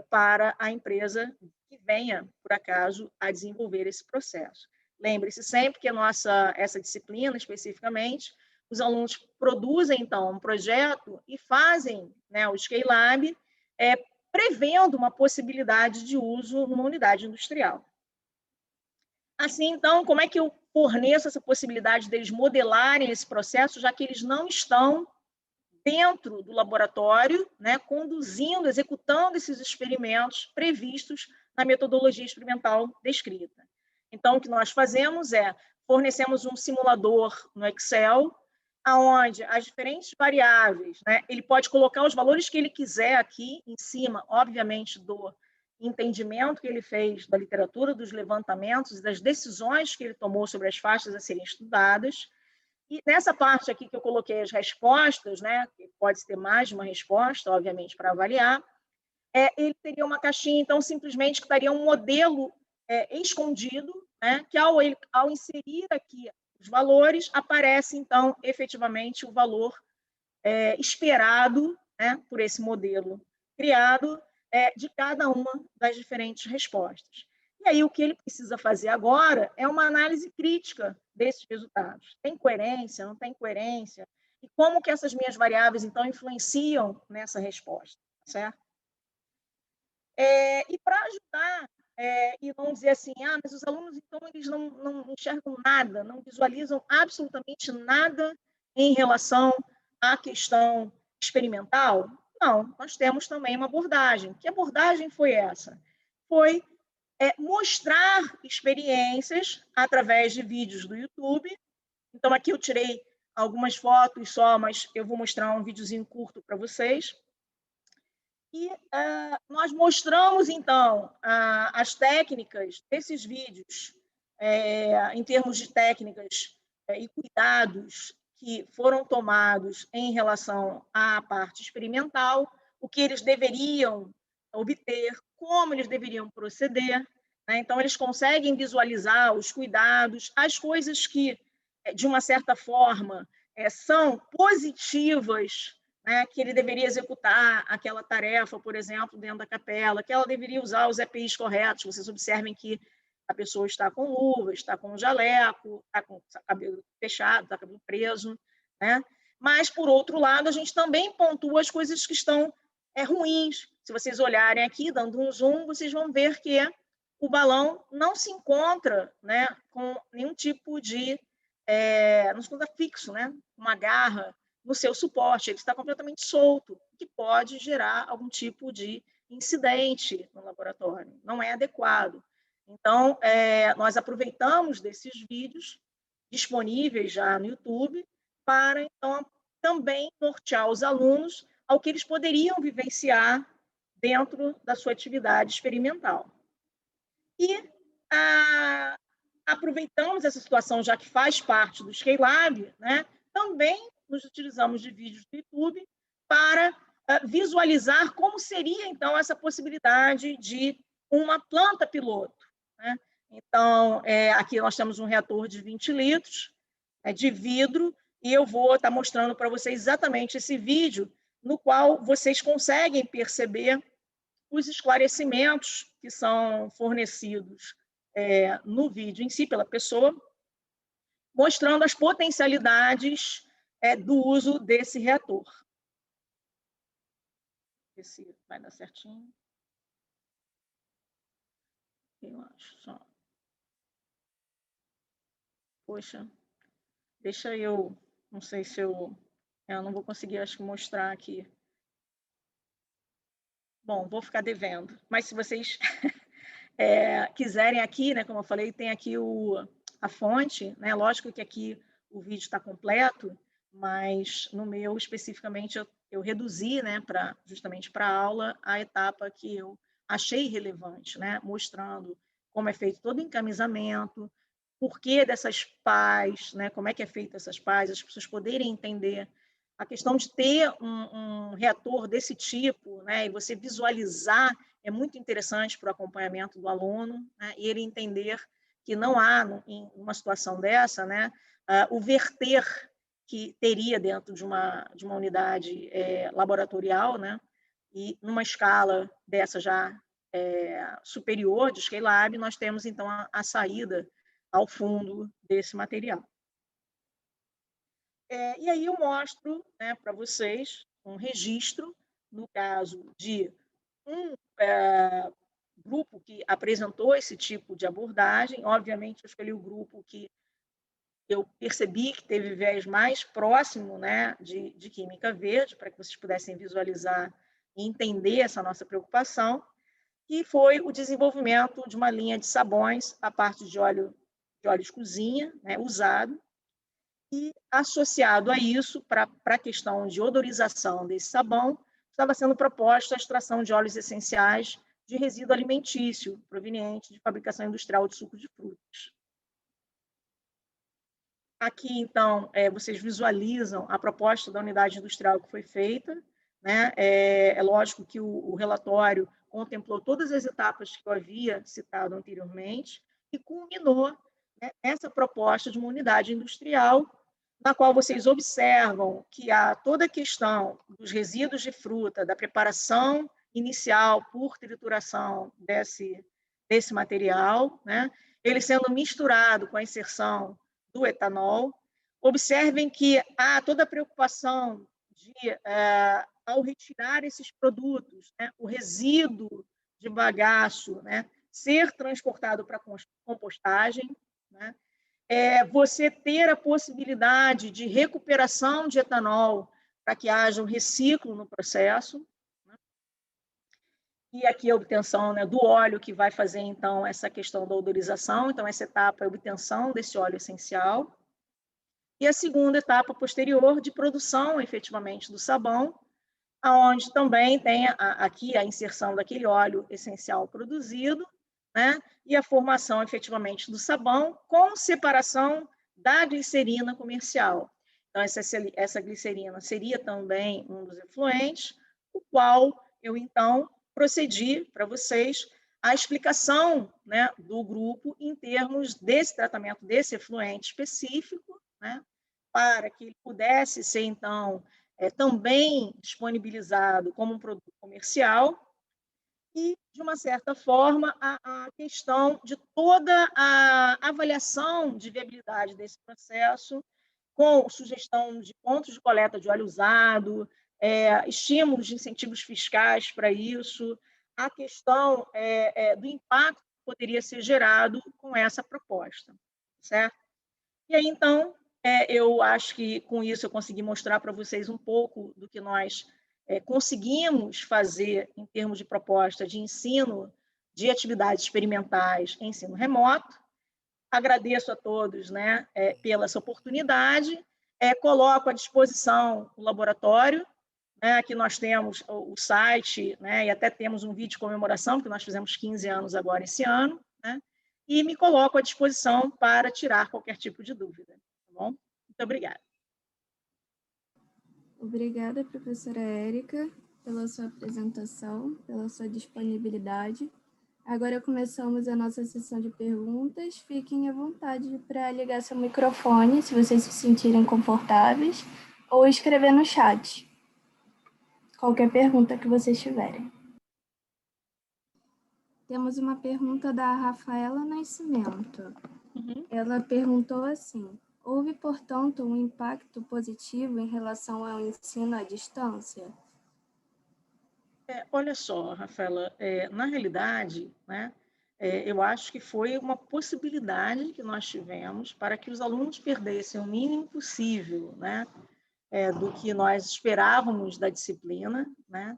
para a empresa que venha, por acaso, a desenvolver esse processo. Lembre-se sempre que essa disciplina, especificamente, os alunos produzem, então, um projeto e fazem, né, o Scale-Lab, prevendo uma possibilidade de uso numa unidade industrial. Assim, então, como é que eu forneço essa possibilidade deles modelarem esse processo, já que eles não estão dentro do laboratório, né, conduzindo, executando esses experimentos previstos na metodologia experimental descrita? Então, o que nós fazemos fornecemos um simulador no Excel, aonde as diferentes variáveis, né, ele pode colocar os valores que ele quiser aqui em cima, obviamente, do entendimento que ele fez da literatura, dos levantamentos e das decisões que ele tomou sobre as faixas a serem estudadas. E nessa parte aqui que eu coloquei as respostas, né, que pode ter mais de uma resposta, obviamente, para avaliar, ele teria uma caixinha, então, simplesmente que daria um modelo escondido, né, que ao inserir aqui os valores, aparece, então, efetivamente, o valor esperado, né, por esse modelo criado, de cada uma das diferentes respostas. E aí, o que ele precisa fazer agora é uma análise crítica desses resultados. Tem coerência, não tem coerência? E como que essas minhas variáveis, então, influenciam nessa resposta, certo? E para ajudar, e não dizer assim, mas os alunos, então, eles não enxergam nada, não visualizam absolutamente nada em relação à questão experimental? Não, nós temos também uma abordagem. Que abordagem foi essa? Foi mostrar experiências através de vídeos do YouTube. Então, aqui eu tirei algumas fotos só, mas eu vou mostrar um videozinho curto para vocês. E nós mostramos, então, as técnicas desses vídeos, em termos de técnicas e cuidados que foram tomados em relação à parte experimental, o que eles deveriam obter, como eles deveriam proceder, né? Então, eles conseguem visualizar os cuidados, as coisas que, de uma certa forma, são positivas, né, que ele deveria executar aquela tarefa, por exemplo, dentro da capela, que ela deveria usar os EPIs corretos. Vocês observem que a pessoa está com luvas, está com jaleco, está com cabelo fechado, está com cabelo preso, né? Mas, por outro lado, a gente também pontua as coisas que estão ruins. Se vocês olharem aqui, dando um zoom, vocês vão ver que o balão não se encontra, né, com nenhum tipo de... não se encontra fixo, né? Uma garra no seu suporte, ele está completamente solto, que pode gerar algum tipo de incidente no laboratório, não é adequado. Então, nós aproveitamos desses vídeos disponíveis já no YouTube para, então, também nortear os alunos ao que eles poderiam vivenciar dentro da sua atividade experimental. E aproveitamos essa situação, já que faz parte do Scale-Lab, né, também nos utilizamos de vídeos do YouTube para visualizar como seria, então, essa possibilidade de uma planta piloto, né? Então, aqui nós temos um reator de 20 litros de vidro, e eu vou estar mostrando para vocês exatamente esse vídeo, no qual vocês conseguem perceber os esclarecimentos que são fornecidos no vídeo em si, pela pessoa, mostrando as potencialidades do uso desse reator. Ver se vai dar certinho. Eu acho só. Poxa, deixa eu... Não sei se eu não vou conseguir, acho que, mostrar aqui. Bom, vou ficar devendo. Mas se vocês quiserem aqui, né, como eu falei, tem aqui a fonte, né? Lógico que aqui o vídeo está completo, mas no meu, especificamente, eu reduzi, né, justamente para a aula, a etapa que eu achei relevante, né, mostrando como é feito todo o encaminhamento, por que dessas pás, né, como é que é feito essas pás, as pessoas poderem entender a questão de ter um reator desse tipo, né, e você visualizar, é muito interessante para o acompanhamento do aluno, né, e ele entender que não há, em uma situação dessa, né, o verter que teria dentro de uma unidade laboratorial, né, e numa escala dessa já superior de Scalab, nós temos, então, a saída ao fundo desse material. E aí eu mostro, né, para vocês um registro, no caso de um grupo que apresentou esse tipo de abordagem. Obviamente, eu escolhi o grupo que eu percebi que teve viés mais próximo, né, de química verde, para que vocês pudessem visualizar e entender essa nossa preocupação, que foi o desenvolvimento de uma linha de sabões a partir de óleo de cozinha, né, usado, e associado a isso, para a questão de odorização desse sabão, estava sendo proposta a extração de óleos essenciais de resíduo alimentício proveniente de fabricação industrial de suco de frutas. Aqui, então, vocês visualizam a proposta da unidade industrial que foi feita, né? É lógico que o relatório contemplou todas as etapas que eu havia citado anteriormente e culminou, né, essa proposta de uma unidade industrial, na qual vocês observam que há toda a questão dos resíduos de fruta, da preparação inicial por trituração desse material, né? Ele sendo misturado com a inserção do etanol. Observem que há toda a preocupação de, ao retirar esses produtos, né, o resíduo de bagaço, né, ser transportado para compostagem, né, você ter a possibilidade de recuperação de etanol para que haja um reciclo no processo, né, e aqui a obtenção, né, do óleo que vai fazer, então, essa questão da odorização. Então, essa etapa é a obtenção desse óleo essencial. E a segunda etapa posterior de produção, efetivamente, do sabão, onde também tem aqui a inserção daquele óleo essencial produzido, né, e a formação, efetivamente, do sabão com separação da glicerina comercial. Então, essa glicerina seria também um dos efluentes, o qual eu, então, procedi para vocês a explicação, né, do grupo em termos desse tratamento desse efluente específico, né, para que ele pudesse ser, então, também disponibilizado como um produto comercial e, de uma certa forma, a questão de toda a avaliação de viabilidade desse processo, com sugestão de pontos de coleta de óleo usado, estímulos de incentivos fiscais para isso, a questão do impacto que poderia ser gerado com essa proposta, certo? E aí, então, eu acho que com isso eu consegui mostrar para vocês um pouco do que nós conseguimos fazer em termos de proposta de ensino de atividades experimentais em ensino remoto. Agradeço a todos, né, pela essa oportunidade, coloco à disposição o laboratório, né, aqui nós temos o site, né, e até temos um vídeo de comemoração, porque nós fizemos 15 anos agora esse ano, né, e me coloco à disposição para tirar qualquer tipo de dúvida. Tá bom? Muito obrigada. Obrigada, professora Érica, pela sua apresentação, pela sua disponibilidade. Agora começamos a nossa sessão de perguntas. Fiquem à vontade para ligar seu microfone, se vocês se sentirem confortáveis, ou escrever no chat qualquer pergunta que vocês tiverem. Temos uma pergunta da Rafaela Nascimento. Ela perguntou assim: houve, portanto, um impacto positivo em relação ao ensino à distância? Olha só, Rafaela, na realidade, né, eu acho que foi uma possibilidade que nós tivemos para que os alunos perdessem o mínimo possível, né, do que nós esperávamos da disciplina, né,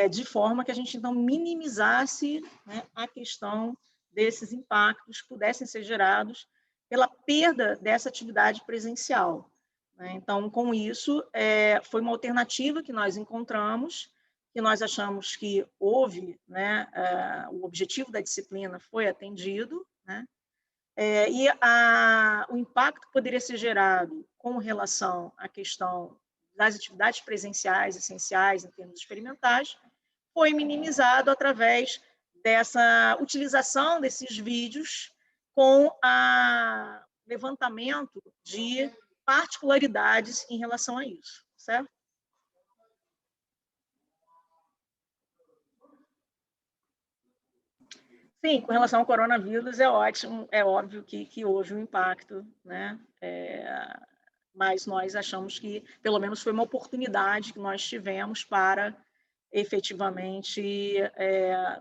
de forma que a gente, então, minimizasse, né, a questão desses impactos que pudessem ser gerados pela perda dessa atividade presencial, né? Então, com isso, foi uma alternativa que nós encontramos, que nós achamos que houve, né, o objetivo da disciplina foi atendido, né? E o impacto que poderia ser gerado com relação à questão das atividades presenciais essenciais em termos experimentais foi minimizado através dessa utilização desses vídeos com o levantamento de particularidades em relação a isso, certo? Sim, com relação ao coronavírus, é ótimo, é óbvio que houve um impacto, né? Mas nós achamos que, pelo menos, foi uma oportunidade que nós tivemos para, efetivamente,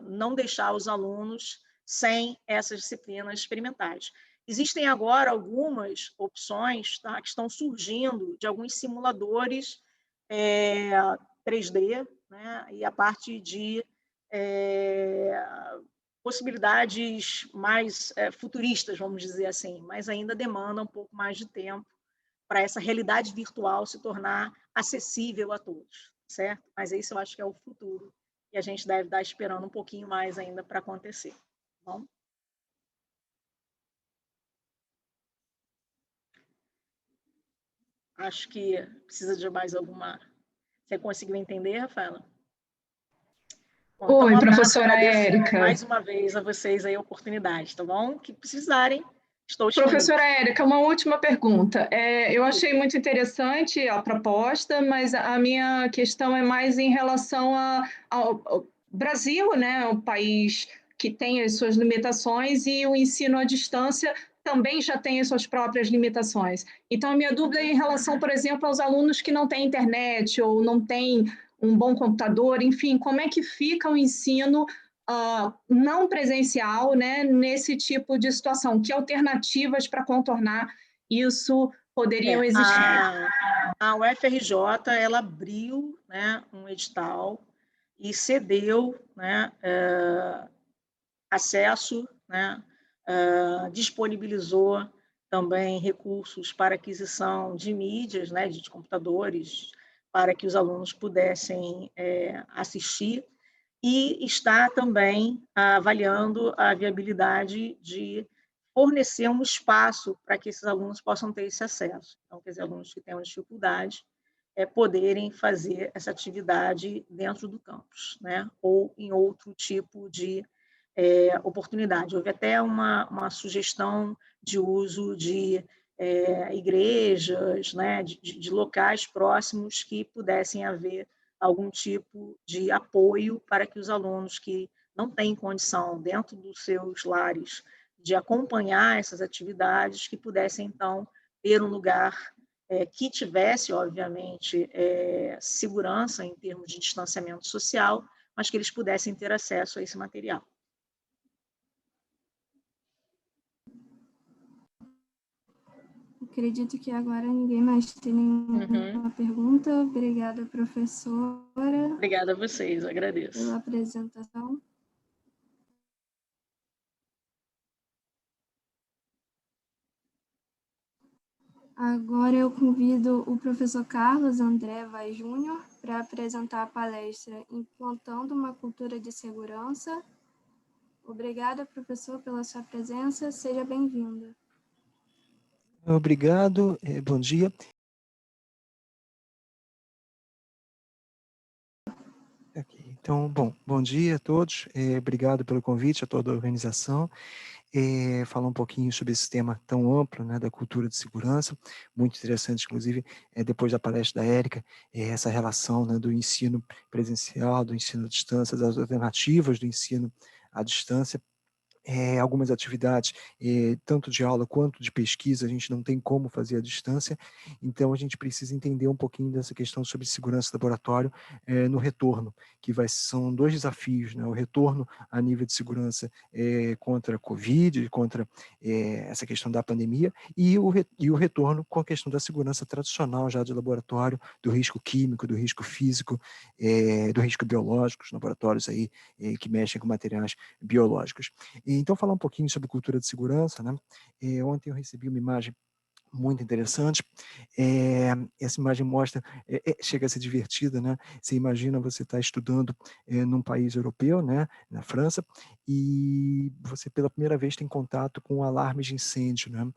não deixar os alunos sem essas disciplinas experimentais. Existem agora algumas opções, tá, que estão surgindo de alguns simuladores 3D, né? E a parte de possibilidades mais futuristas, vamos dizer assim, mas ainda demanda um pouco mais de tempo para essa realidade virtual se tornar acessível a todos, certo? Mas isso eu acho que é o futuro e a gente deve estar esperando um pouquinho mais ainda para acontecer, tá bom? Acho que precisa de mais alguma... Você conseguiu entender, Rafaela? Bom, Oi, então, professora Érica. Mais uma vez a vocês aí a oportunidade, tá bom? Que precisarem, estou te Professora Érica, uma última pergunta. Eu achei muito interessante a proposta, mas a minha questão é mais em relação ao Brasil, né? Um país que tem as suas limitações e o ensino à distância também já tem as suas próprias limitações. Então, a minha dúvida é em relação, por exemplo, aos alunos que não têm internet ou não têm um bom computador, enfim, como é que fica o ensino não presencial, né, nesse tipo de situação? Que alternativas para contornar isso poderiam existir? A UFRJ, ela abriu, né, um edital e cedeu, né, acesso, né, disponibilizou também recursos para aquisição de mídias, né, de computadores, para que os alunos pudessem assistir, e está também avaliando a viabilidade de fornecer um espaço para que esses alunos possam ter esse acesso. Então, quer dizer, alunos que tenham dificuldade poderem fazer essa atividade dentro do campus, né, ou em outro tipo de oportunidade. Houve até uma sugestão de uso de igrejas, né, de locais próximos que pudessem haver algum tipo de apoio para que os alunos que não têm condição, dentro dos seus lares, de acompanhar essas atividades, que pudessem, então, ter um lugar que tivesse, obviamente, segurança em termos de distanciamento social, mas que eles pudessem ter acesso a esse material. Acredito que agora ninguém mais tem nenhuma pergunta. Obrigada, professora. Obrigada a vocês, eu agradeço. Pela apresentação. Agora eu convido o professor Carlos André Vaz Júnior para apresentar a palestra Implantando uma Cultura de Segurança. Obrigada, professor, pela sua presença. Seja bem-vindo. Obrigado, bom dia. Então, bom dia a todos. Obrigado pelo convite, a toda a organização. Falar um pouquinho sobre esse tema tão amplo, né, da cultura de segurança, muito interessante, inclusive, depois da palestra da Érica, essa relação, né, do ensino presencial, do ensino à distância, das alternativas do ensino à distância. algumas atividades, tanto de aula quanto de pesquisa, a gente não tem como fazer à distância, então a gente precisa entender um pouquinho dessa questão sobre segurança do laboratório no retorno, são 2 desafios, né? O retorno a nível de segurança contra a Covid, contra essa questão da pandemia, e o retorno com a questão da segurança tradicional já de laboratório, do risco químico, do risco físico, do risco biológico, os laboratórios aí que mexem com materiais biológicos. Então, falar um pouquinho sobre cultura de segurança, né? Ontem eu recebi uma imagem muito interessante. Essa imagem mostra, chega a ser divertida, né? Você imagina você estar estudando num país europeu, né? Na França, e você pela primeira vez tem contato com alarmes de incêndio, né?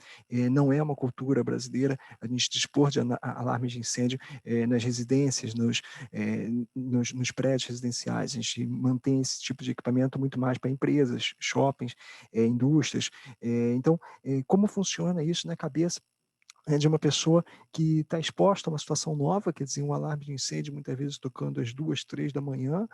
Não é uma cultura brasileira a gente dispor de alarmes de incêndio nas residências, nos prédios residenciais. A gente mantém esse tipo de equipamento muito mais para empresas, shoppings, indústrias. Então, como funciona isso na cabeça de uma pessoa que está exposta a uma situação nova, quer dizer, um alarme de incêndio, muitas vezes tocando às 2, 3 da manhã,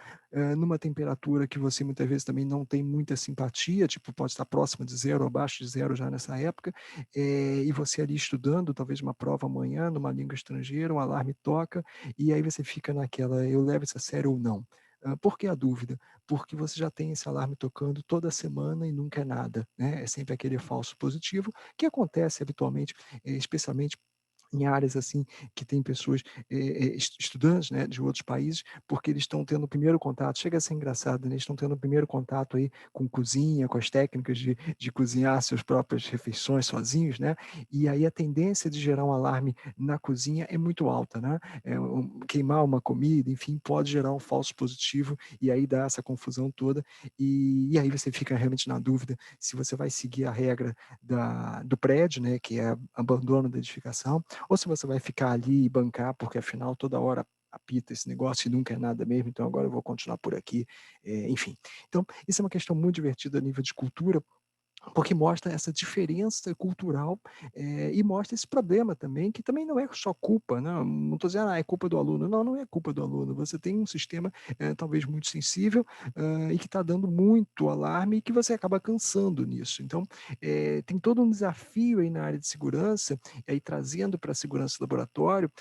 numa temperatura que você muitas vezes também não tem muita simpatia, tipo, pode estar próxima de 0 ou abaixo de 0 já nessa época, e você ali estudando, talvez uma prova amanhã, numa língua estrangeira, um alarme toca, e aí você fica naquela, eu levo isso a sério ou não? Por que a dúvida? Porque você já tem esse alarme tocando toda semana e nunca é nada, né? É sempre aquele falso positivo, que acontece habitualmente, especialmente em áreas assim que tem pessoas, estudantes, né, de outros países, porque eles estão tendo o primeiro contato, chega a ser engraçado, né, eles estão tendo o primeiro contato aí com cozinha, com as técnicas de cozinhar suas próprias refeições sozinhos, né, e aí a tendência de gerar um alarme na cozinha é muito alta, né, queimar uma comida, enfim, pode gerar um falso positivo e aí dá essa confusão toda, e aí você fica realmente na dúvida se você vai seguir a regra do prédio, né, que é abandono da edificação, ou se você vai ficar ali e bancar, porque afinal toda hora apita esse negócio e nunca é nada mesmo, então agora eu vou continuar por aqui, enfim. Então, isso é uma questão muito divertida a nível de cultura, porque mostra essa diferença cultural e mostra esse problema também, que também não é só culpa, né? Não estou dizendo, é culpa do aluno. Não, não é culpa do aluno. Você tem um sistema talvez muito sensível e que está dando muito alarme e que você acaba cansando nisso. Então, tem todo um desafio aí na área de segurança, aí trazendo para a segurança do laboratório,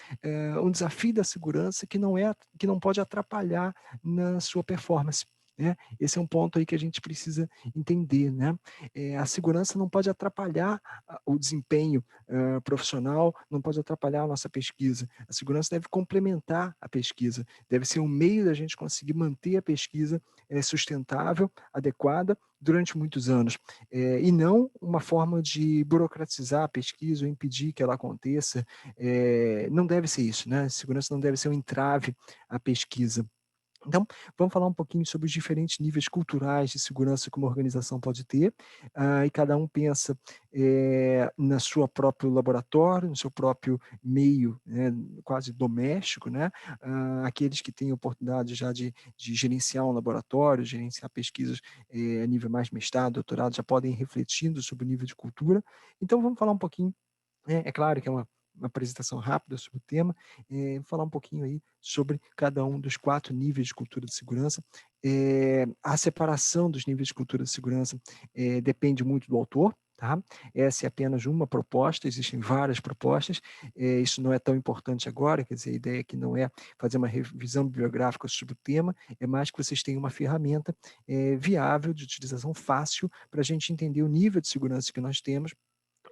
um desafio da segurança que não pode atrapalhar na sua performance. Né? Esse é um ponto aí que a gente precisa entender, né? A segurança não pode atrapalhar o desempenho profissional, não pode atrapalhar a nossa pesquisa. A segurança deve complementar a pesquisa, deve ser um meio da gente conseguir manter a pesquisa sustentável, adequada, durante muitos anos, e não uma forma de burocratizar a pesquisa ou impedir que ela aconteça. Não deve ser isso, né? A segurança não deve ser um entrave à pesquisa. Então, vamos falar um pouquinho sobre os diferentes níveis culturais de segurança que uma organização pode ter, e cada um pensa na sua próprio laboratório, no seu próprio meio, né, quase doméstico, né? Aqueles que têm oportunidade já de gerenciar um laboratório, gerenciar pesquisas a nível mais mestrado, doutorado, já podem ir refletindo sobre o nível de cultura. Então, vamos falar um pouquinho, é claro que é uma apresentação rápida sobre o tema, vou falar um pouquinho aí sobre cada um dos 4 níveis de cultura de segurança. A separação dos níveis de cultura de segurança depende muito do autor, tá? Essa é apenas uma proposta, existem várias propostas, isso não é tão importante agora, quer dizer, a ideia aqui não é fazer uma revisão bibliográfica sobre o tema, é mais que vocês tenham uma ferramenta viável, de utilização fácil, para a gente entender o nível de segurança que nós temos,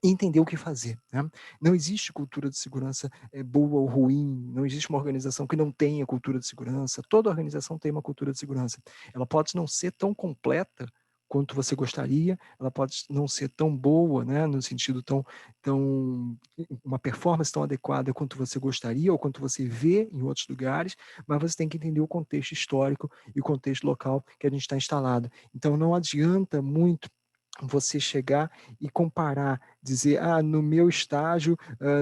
e entender o que fazer, né? Não existe cultura de segurança boa ou ruim, não existe uma organização que não tenha cultura de segurança, toda organização tem uma cultura de segurança. Ela pode não ser tão completa quanto você gostaria, ela pode não ser tão boa, né, no sentido uma performance tão adequada quanto você gostaria ou quanto você vê em outros lugares, mas você tem que entender o contexto histórico e o contexto local que a gente está instalado. Então não adianta muito você chegar e comparar, dizer, no meu estágio,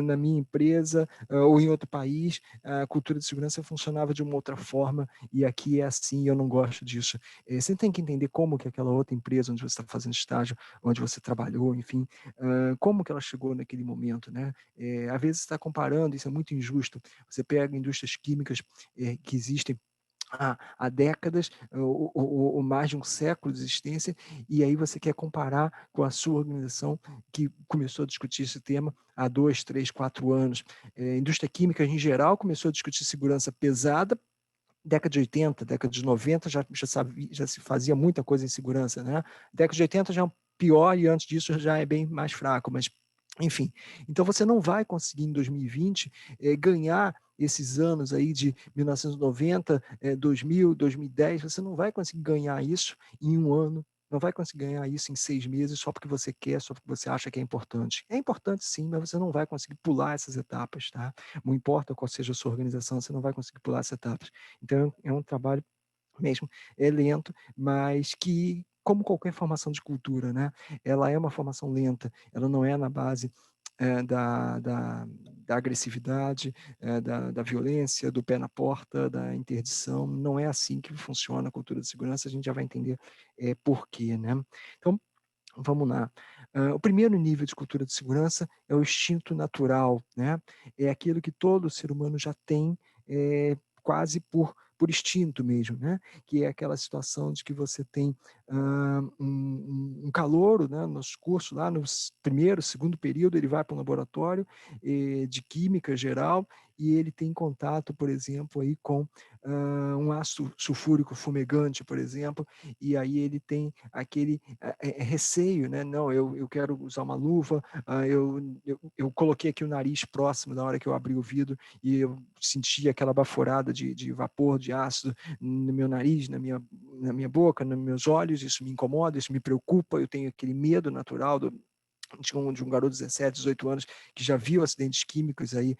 na minha empresa ou em outro país, a cultura de segurança funcionava de uma outra forma e aqui é assim e eu não gosto disso. Você tem que entender como que aquela outra empresa onde você está fazendo estágio, onde você trabalhou, enfim, como que ela chegou naquele momento, né? Às vezes você está comparando, isso é muito injusto. Você pega indústrias químicas que existem há décadas, ou mais de um século de existência, e aí você quer comparar com a sua organização que começou a discutir esse tema há 2, 3, 4 anos. A indústria química, em geral, começou a discutir segurança pesada, década de 80, década de 90, já se fazia muita coisa em segurança, né? Década de 80 já é pior e antes disso já é bem mais fraco, mas enfim. Então você não vai conseguir em 2020 ganhar esses anos aí de 1990, 2000, 2010, você não vai conseguir ganhar isso em um ano, não vai conseguir ganhar isso em 6 meses só porque você quer, só porque você acha que é importante. É importante sim, mas você não vai conseguir pular essas etapas, tá? Não importa qual seja a sua organização, você não vai conseguir pular essas etapas. Então, é um trabalho mesmo, é lento, mas que, como qualquer formação de cultura, né, ela é uma formação lenta, ela não é na base da agressividade, da violência, do pé na porta, da interdição, não é assim que funciona a cultura de segurança, a gente já vai entender por quê, né? Então, vamos lá. O primeiro nível de cultura de segurança é o instinto natural, né? É aquilo que todo ser humano já tem, quase por instinto mesmo, né? Que é aquela situação de que você tem um calouro, né? Nos cursos, lá no primeiro, segundo período, ele vai para um laboratório de química geral e ele tem contato, por exemplo, aí com um ácido sulfúrico fumegante, por exemplo, e aí ele tem aquele receio, né? Não, eu quero usar uma luva, eu coloquei aqui o nariz próximo na hora que eu abri o vidro e eu senti aquela baforada de vapor, de ácido no meu nariz, na minha boca, nos meus olhos, isso me incomoda, isso me preocupa, eu tenho aquele medo natural de um garoto de 17, 18 anos que já viu acidentes químicos aí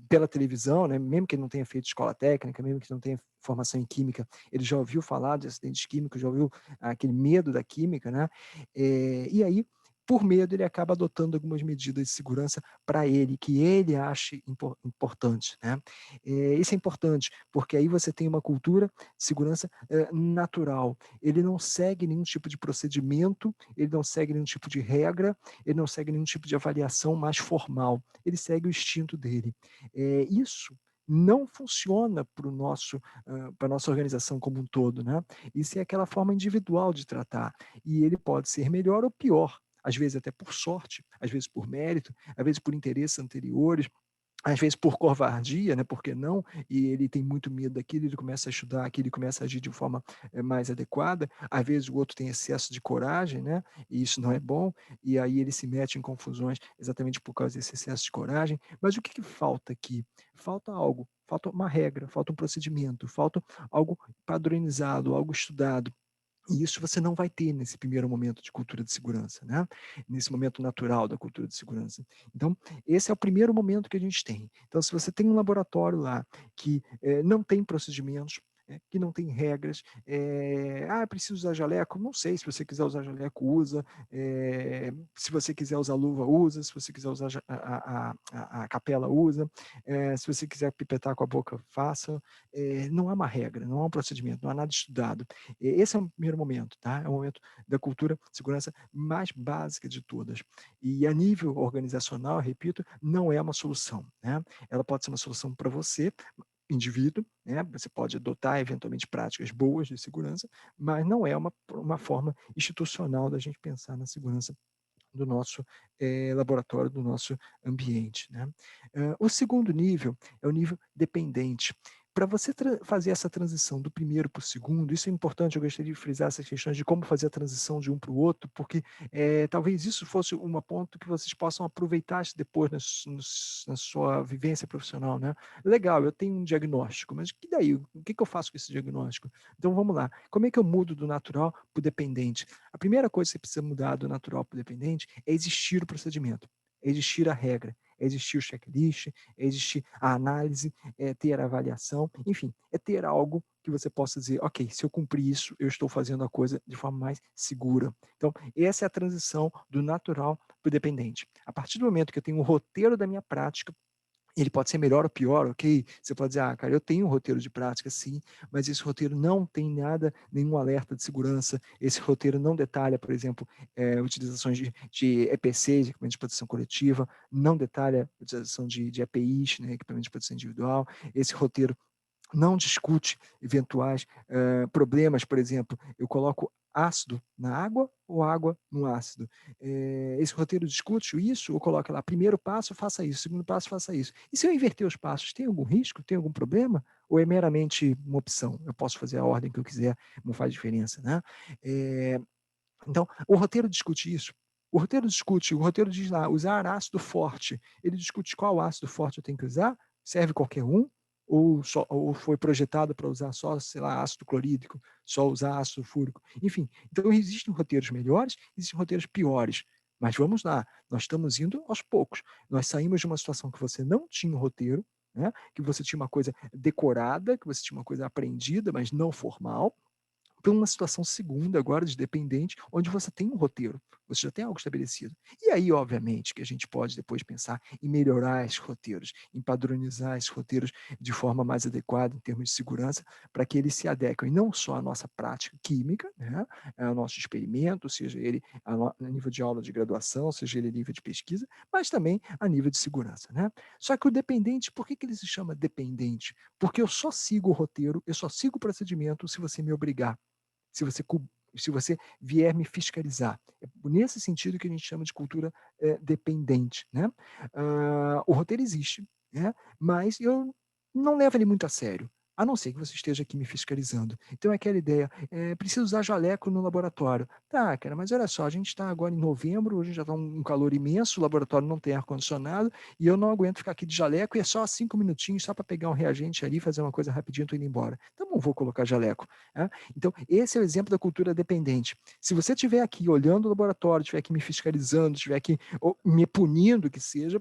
pela televisão, né? Mesmo que ele não tenha feito escola técnica, mesmo que não tenha formação em química, ele já ouviu falar de acidentes químicos, já ouviu aquele medo da química, né? E aí, por medo, ele acaba adotando algumas medidas de segurança para ele, que ele ache importante, né? Isso é importante, porque aí você tem uma cultura de segurança natural. Ele não segue nenhum tipo de procedimento, ele não segue nenhum tipo de regra, ele não segue nenhum tipo de avaliação mais formal, ele segue o instinto dele. Isso não funciona para a nossa organização como um todo, né? Isso é aquela forma individual de tratar, e ele pode ser melhor ou pior, às vezes até por sorte, às vezes por mérito, às vezes por interesses anteriores, às vezes por covardia, né, por que não? E ele tem muito medo daquilo, ele começa a estudar aquilo, ele começa a agir de forma mais adequada. Às vezes o outro tem excesso de coragem, né, e isso não é bom, e aí ele se mete em confusões exatamente por causa desse excesso de coragem. Mas o que falta aqui? Falta algo, falta uma regra, falta um procedimento, falta algo padronizado, algo estudado. E isso você não vai ter nesse primeiro momento de cultura de segurança, né? Nesse momento natural da cultura de segurança. Então, esse é o primeiro momento que a gente tem. Então, se você tem um laboratório lá que não tem procedimentos, que não tem regras, preciso usar jaleco? Não sei, se você quiser usar jaleco, usa. Se você quiser usar luva, usa. Se você quiser usar a capela, usa. Se você quiser pipetar com a boca, faça. Não há uma regra, não há um procedimento, não há nada estudado. Esse é o primeiro momento, tá? É o momento da cultura de segurança mais básica de todas. E a nível organizacional, repito, não é uma solução, né? Ela pode ser uma solução para você, indivíduo, né? Você pode adotar eventualmente práticas boas de segurança, mas não é uma forma institucional da gente pensar na segurança do nosso laboratório, do nosso ambiente, né? O segundo nível é o nível dependente. Para você fazer essa transição do primeiro para o segundo, isso é importante, eu gostaria de frisar essas questões de como fazer a transição de um para o outro, porque talvez isso fosse um ponto que vocês possam aproveitar depois na sua vivência profissional, né? Legal, eu tenho um diagnóstico, mas que daí? O que eu faço com esse diagnóstico? Então vamos lá, como é que eu mudo do natural para o dependente? A primeira coisa que você precisa mudar do natural para o dependente é existir o procedimento, é existir a regra, é existir o checklist, é existir a análise, é ter a avaliação, enfim, é ter algo que você possa dizer, ok, se eu cumprir isso, eu estou fazendo a coisa de forma mais segura. Então, essa é a transição do natural para o dependente. A partir do momento que eu tenho um roteiro da minha prática, ele pode ser melhor ou pior, ok? Você pode dizer, cara, eu tenho um roteiro de prática, sim, mas esse roteiro não tem nenhum alerta de segurança, esse roteiro não detalha, por exemplo, utilizações de EPCs, equipamentos de proteção coletiva, não detalha a utilização de EPIs, né, equipamentos de proteção individual, esse roteiro não discute eventuais problemas, por exemplo, eu coloco ácido na água ou água no ácido. Esse roteiro discute isso ou coloca lá, primeiro passo, faça isso, segundo passo, faça isso. E se eu inverter os passos, tem algum risco? Tem algum problema? Ou é meramente uma opção? Eu posso fazer a ordem que eu quiser, não faz diferença, né? Então, o roteiro discute isso. O roteiro diz lá, usar ácido forte. Ele discute qual ácido forte eu tenho que usar, serve qualquer um, ou foi projetado para usar só, sei lá, ácido clorídrico, só usar ácido fúrico. Enfim, então existem roteiros melhores, existem roteiros piores. Mas vamos lá, nós estamos indo aos poucos. Nós saímos de uma situação que você não tinha um roteiro, né? Que você tinha uma coisa decorada, que você tinha uma coisa aprendida, mas não formal, para uma situação segunda agora de dependente, onde você tem um roteiro, você já tem algo estabelecido. E aí, obviamente, que a gente pode depois pensar em melhorar esses roteiros, em padronizar esses roteiros de forma mais adequada em termos de segurança, para que eles se adequem não só à nossa prática química, né, ao nosso experimento, seja ele a nível de aula de graduação, seja ele a nível de pesquisa, mas também a nível de segurança. Né? Só que o dependente, por que ele se chama dependente? Porque eu só sigo o roteiro, eu só sigo o procedimento se você me obrigar. Se você vier me fiscalizar. É nesse sentido que a gente chama de cultura dependente. Né? O roteiro existe, né? Mas eu não levo ele muito a sério, a não ser que você esteja aqui me fiscalizando. Então é aquela ideia, preciso usar jaleco no laboratório. Tá, cara, mas olha só, a gente está agora em novembro, hoje já está um calor imenso, o laboratório não tem ar-condicionado, e eu não aguento ficar aqui de jaleco, e é só 5 minutinhos, só para pegar um reagente ali, fazer uma coisa rapidinho e tô indo embora. Então não vou colocar jaleco. Né? Então esse é o exemplo da cultura dependente. Se você estiver aqui olhando o laboratório, estiver aqui me fiscalizando, estiver aqui me punindo, que seja,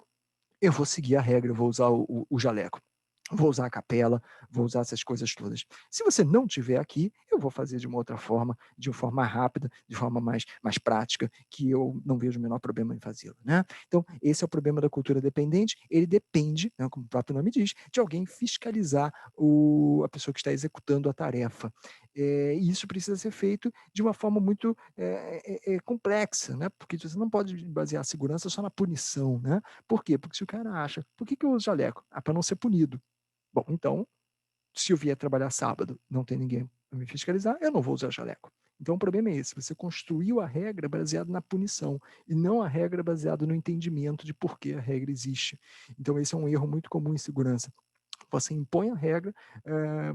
eu vou seguir a regra, eu vou usar o jaleco. Vou usar a capela, vou usar essas coisas todas. Se você não estiver aqui, eu vou fazer de uma outra forma, de uma forma mais rápida, de forma mais prática, que eu não vejo o menor problema em fazê-lo. Né? Então, esse é o problema da cultura dependente. Ele depende, né, como o próprio nome diz, de alguém fiscalizar a pessoa que está executando a tarefa. E isso precisa ser feito de uma forma muito complexa, né? Porque você não pode basear a segurança só na punição. Né? Por quê? Porque se o cara acha, por que eu uso jaleco? Para não ser punido. Bom, então, se eu vier trabalhar sábado, não tem ninguém para me fiscalizar, eu não vou usar jaleco. Então, o problema é esse, você construiu a regra baseada na punição e não a regra baseada no entendimento de por que a regra existe. Então, esse é um erro muito comum em segurança. Você impõe a regra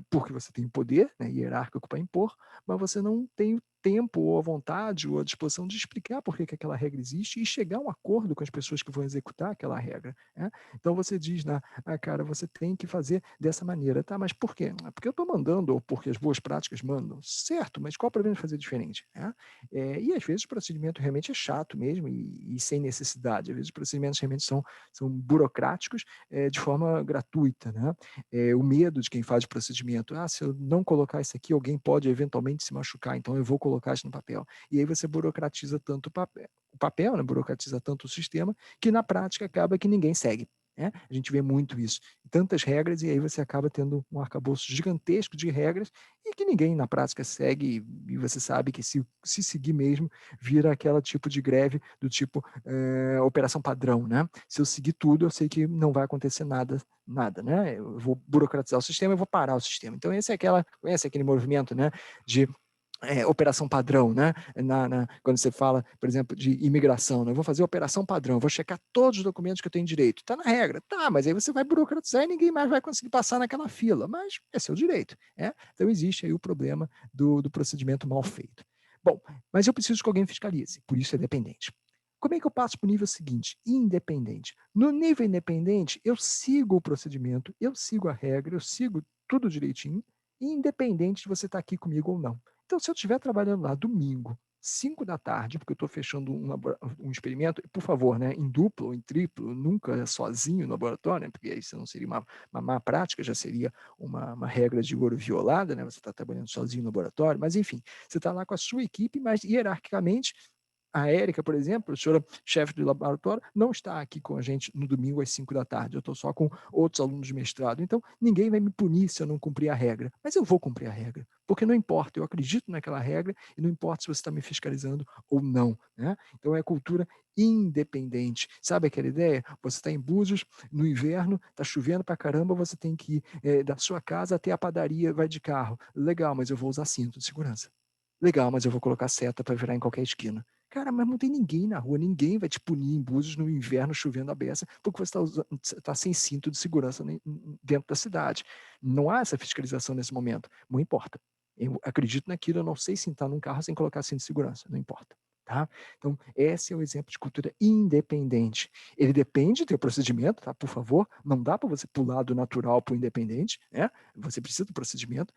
porque você tem poder, né, hierárquico para impor, mas você não tem o tempo ou a vontade ou a disposição de explicar por que aquela regra existe e chegar a um acordo com as pessoas que vão executar aquela regra. Né? Então você diz, cara, você tem que fazer dessa maneira. Tá, mas por quê? Porque eu estou mandando ou porque as boas práticas mandam. Certo, mas qual o problema de fazer diferente? Né? E às vezes o procedimento realmente é chato mesmo e sem necessidade. Às vezes os procedimentos realmente são burocráticos de forma gratuita. Né? O medo de quem faz o procedimento, se eu não colocar isso aqui, alguém pode eventualmente se machucar, então eu vou colocar isso no papel. E aí você burocratiza tanto o papel, né, burocratiza tanto o sistema, que na prática acaba que ninguém segue. Né? A gente vê muito isso. Tantas regras, e aí você acaba tendo um arcabouço gigantesco de regras e que ninguém na prática segue, e você sabe que se seguir mesmo, vira aquela tipo de greve do tipo operação padrão. Né? Se eu seguir tudo, eu sei que não vai acontecer nada, né? Eu vou burocratizar o sistema, eu vou parar o sistema. Então, conhece aquele movimento, né, de operação padrão, né? Quando você fala, por exemplo, de imigração, né? Eu vou fazer operação padrão, vou checar todos os documentos que eu tenho direito. Está na regra. Tá, mas aí você vai burocratizar e ninguém mais vai conseguir passar naquela fila. Mas é seu direito. Né? Então existe aí o problema do procedimento mal feito. Bom, mas eu preciso que alguém fiscalize, por isso é dependente. Como é que eu passo para o nível seguinte? Independente. No nível independente, eu sigo o procedimento, eu sigo a regra, eu sigo tudo direitinho, independente de você estar aqui comigo ou não. Então, se eu estiver trabalhando lá domingo, 5 da tarde, porque eu estou fechando um experimento, por favor, né, em duplo ou em triplo, nunca sozinho no laboratório, né, porque isso não seria uma má prática, já seria uma regra de ouro violada, né, você está trabalhando sozinho no laboratório, mas enfim, você está lá com a sua equipe, mas hierarquicamente A Érica, por exemplo, professora chefe do laboratório, não está aqui com a gente no domingo às 5 da tarde. Eu estou só com outros alunos de mestrado. Então, ninguém vai me punir se eu não cumprir a regra. Mas eu vou cumprir a regra, porque não importa, eu acredito naquela regra e não importa se você está me fiscalizando ou não, né? Então, é cultura independente. Sabe aquela ideia? Você está em Búzios, no inverno, está chovendo pra caramba, você tem que ir da sua casa até a padaria, vai de carro. Legal, mas eu vou usar cinto de segurança. Legal, mas eu vou colocar seta para virar em qualquer esquina. Cara, mas não tem ninguém na rua, ninguém vai te punir em Búzios no inverno chovendo a beça, porque você está sem cinto de segurança dentro da cidade. Não há essa fiscalização nesse momento. Não importa. Eu acredito naquilo, eu não sei sentar num carro sem colocar cinto de segurança. Não importa. Tá? Então, esse é o exemplo de cultura independente. Ele depende do teu procedimento, tá? Por favor, não dá para você pular do natural para o independente, né? Você precisa do procedimento,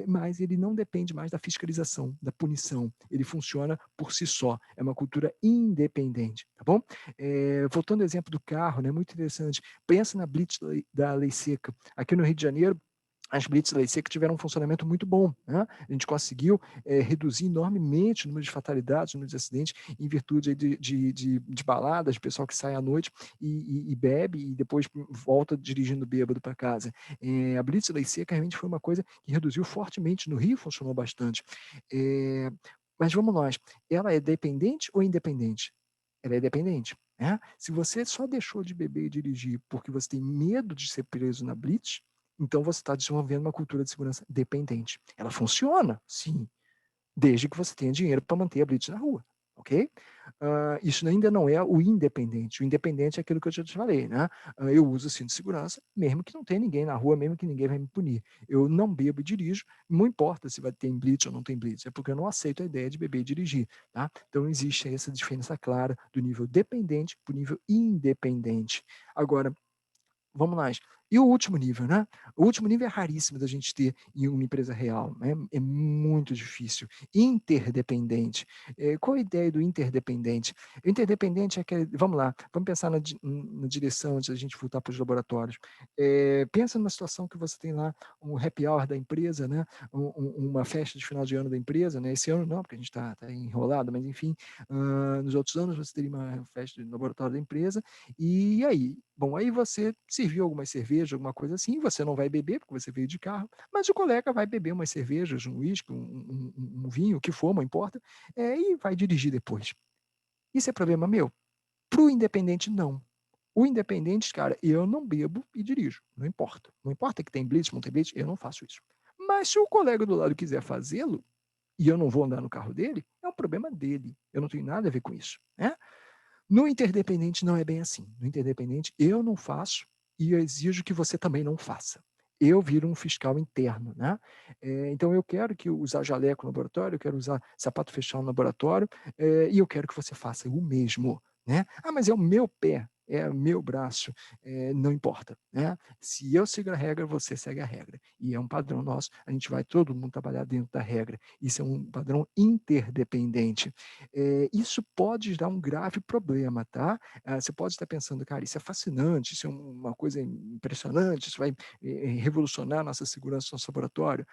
mas ele não depende mais da fiscalização, da punição. Ele funciona por si só. É uma cultura independente, tá bom? Voltando ao exemplo do carro, né? Muito interessante. Pensa na blitz da lei seca. Aqui no Rio de Janeiro, as blitz da lei seca tiveram um funcionamento muito bom, né? A gente conseguiu reduzir enormemente o número de fatalidades, o número de acidentes, em virtude de baladas, pessoal que sai à noite e bebe e depois volta dirigindo bêbado para casa. A blitz da lei seca realmente foi uma coisa que reduziu fortemente. No Rio funcionou bastante. Mas vamos nós, ela é dependente ou independente? Ela é dependente. Né? Se você só deixou de beber e dirigir porque você tem medo de ser preso na blitz, então você está desenvolvendo uma cultura de segurança dependente. Ela funciona, sim, desde que você tenha dinheiro para manter a blitz na rua, ok? Isso ainda não é o independente. O independente é aquilo que eu já te falei, né? Eu uso cinto de segurança, mesmo que não tenha ninguém na rua, mesmo que ninguém vai me punir. Eu não bebo e dirijo, não importa se vai ter blitz ou não tem blitz, é porque eu não aceito a ideia de beber e dirigir, tá? Então existe essa diferença clara do nível dependente para o nível independente. Agora, vamos lá. E o último nível, né? O último nível é raríssimo da gente ter em uma empresa real, né? É muito difícil. Interdependente. Qual a ideia do interdependente? O interdependente é aquele. Vamos lá, vamos pensar na direção antes da gente voltar para os laboratórios. Pensa numa situação que você tem lá um happy hour da empresa, né? Uma festa de final de ano da empresa, né? Esse ano não, porque a gente está enrolado, mas enfim, nos outros anos você teria uma festa de laboratório da empresa. E aí? Bom, aí você serviu algumas cervejas, alguma coisa assim, você não vai beber, porque você veio de carro, mas o colega vai beber umas cervejas, um uísque, um vinho, o que for, não importa, e vai dirigir depois. Isso é problema meu? Para o independente, não. O independente, cara, eu não bebo e dirijo, não importa. Não importa que tem blitz, não tem blitz, eu não faço isso. Mas se o colega do lado quiser fazê-lo, e eu não vou andar no carro dele, é um problema dele. Eu não tenho nada a ver com isso, né? No interdependente não é bem assim. No interdependente eu não faço e eu exijo que você também não faça. Eu viro um fiscal interno, né? Então eu quero que usar jaleco no laboratório, eu quero usar sapato fechado no laboratório, e eu quero que você faça o mesmo, né? Ah, mas é o meu pé, é o meu braço, não importa, né? Se eu sigo a regra, você segue a regra. E é um padrão nosso, a gente vai todo mundo trabalhar dentro da regra. Isso é um padrão interdependente. Isso pode dar um grave problema, tá? Você pode estar pensando, cara, isso é fascinante, isso é uma coisa impressionante, isso vai revolucionar a nossa segurança no nosso laboratório.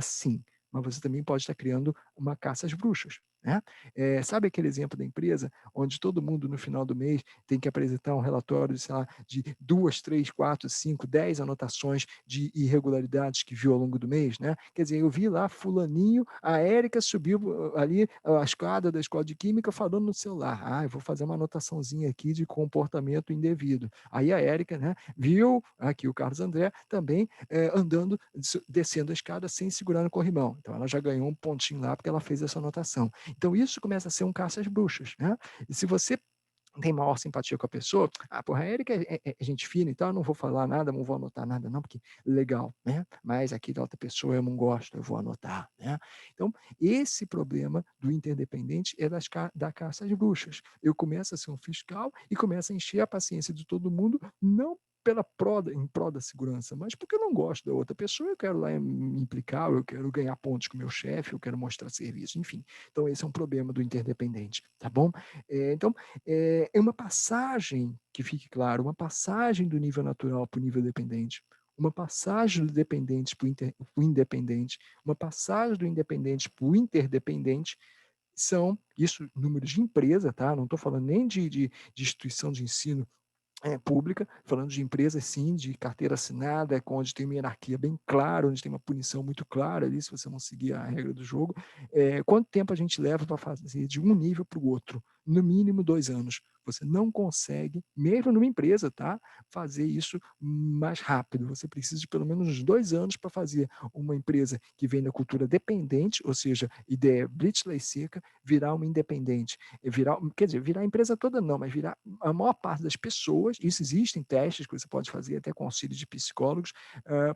Sim, mas você também pode estar criando uma caça às bruxas, né? Sabe aquele exemplo da empresa onde todo mundo no final do mês tem que apresentar um relatório, sei lá, de 2, 3, 4, 5, 10 anotações de irregularidades que viu ao longo do mês, né? Quer dizer, eu vi lá fulaninho, a Érica subiu ali a escada da escola de química falando no celular. Eu vou fazer uma anotaçãozinha aqui de comportamento indevido. Aí a Érica, né, viu aqui o Carlos André também andando, descendo a escada sem segurar no corrimão. Então ela já ganhou um pontinho lá porque ela fez essa anotação. Então isso começa a ser um caça às bruxas, né? E se você tem maior simpatia com a pessoa, porra, a Érica é gente fina e tal, eu não vou falar nada, não vou anotar nada não, porque legal, né? Mas aqui da outra pessoa eu não gosto, eu vou anotar, né? Então, esse problema do interdependente é da caça às bruxas. Eu começo a ser um fiscal e começo a encher a paciência de todo mundo, não em prol da segurança, mas porque eu não gosto da outra pessoa, eu quero lá me implicar, eu quero ganhar pontos com o meu chefe, eu quero mostrar serviço, enfim. Então, esse é um problema do interdependente, tá bom? Então, é uma passagem, que fique claro, uma passagem do nível natural para o nível dependente, uma passagem do dependente para o independente, uma passagem do independente para o interdependente, são, isso, números de empresa, tá? Não estou falando nem de instituição de ensino pública, falando de empresas, sim, de carteira assinada, onde tem uma hierarquia bem clara, onde tem uma punição muito clara ali, se você não seguir a regra do jogo. Quanto tempo a gente leva para fazer de um nível para o outro? No mínimo 2 anos. Você não consegue, mesmo numa empresa, tá, fazer isso mais rápido. Você precisa de pelo menos 2 anos para fazer uma empresa que vem da cultura dependente, ou seja, ideia blitz lei seca, virar uma independente. Quer dizer, virar a empresa toda não, mas virar a maior parte das pessoas. Isso, existem testes que você pode fazer até com auxílio de psicólogos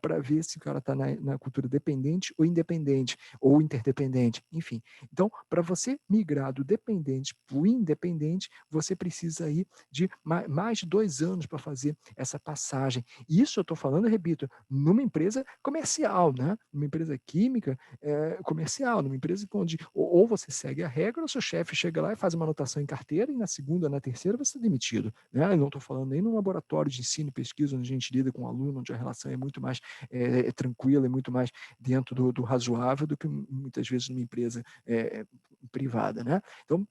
para ver se o cara está na cultura dependente ou independente, ou interdependente, enfim. Então, para você migrar do dependente para o independente, você precisa aí de mais de 2 anos para fazer essa passagem. Isso eu estou falando, repito, numa empresa comercial, né? Numa empresa química comercial, numa empresa onde ou você segue a regra, ou seu chefe chega lá e faz uma anotação em carteira, e na segunda, na terceira, você é demitido. Né? Eu não estou falando nem num laboratório de ensino e pesquisa, onde a gente lida com o aluno, onde a relação é muito mais tranquila, é muito mais dentro do razoável do que muitas vezes numa empresa privada. Né? Então,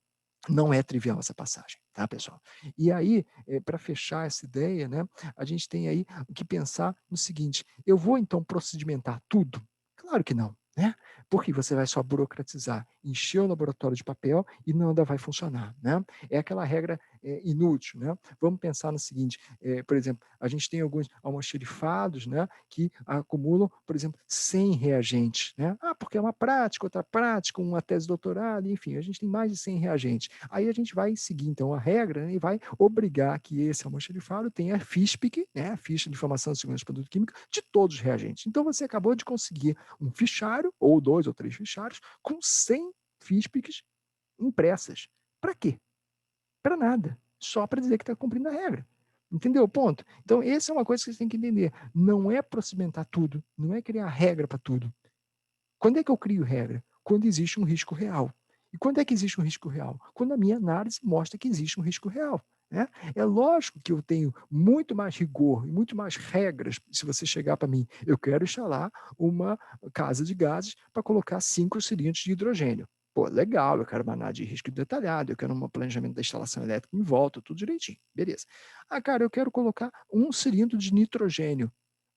não é trivial essa passagem, tá, pessoal? E aí, para fechar essa ideia, né, a gente tem aí que pensar no seguinte: eu vou então procedimentar tudo? Claro que não, né? Porque você vai só burocratizar, encher o laboratório de papel e nada vai funcionar, né? É aquela regra inútil, né? Vamos pensar no seguinte: por exemplo, a gente tem alguns almoxerifados, né, que acumulam, por exemplo, 100 reagentes, né? Porque é uma prática, outra prática, uma tese de doutorado, enfim, a gente tem mais de 100 reagentes. Aí a gente vai seguir, então, a regra, né, e vai obrigar que esse almoxerifado tenha a FISPIC, né, a ficha de informação de segurança de produto químico, de todos os reagentes. Então, você acabou de conseguir um fichário, ou 2 ou 3 fichários, com 100 FISPICs impressas. Para quê? Para nada. Só para dizer que está cumprindo a regra. Entendeu o ponto? Então, essa é uma coisa que você tem que entender. Não é procedimentar tudo, não é criar regra para tudo. Quando é que eu crio regra? Quando existe um risco real. E quando é que existe um risco real? Quando a minha análise mostra que existe um risco real. Né? É lógico que eu tenho muito mais rigor e muito mais regras. Se você chegar para mim, eu quero instalar uma casa de gases para colocar 5 cilindros de hidrogênio. Pô, legal, eu quero uma análise de risco detalhada, eu quero um planejamento da instalação elétrica em volta, tudo direitinho, beleza. Cara, eu quero colocar 1 cilindro de nitrogênio.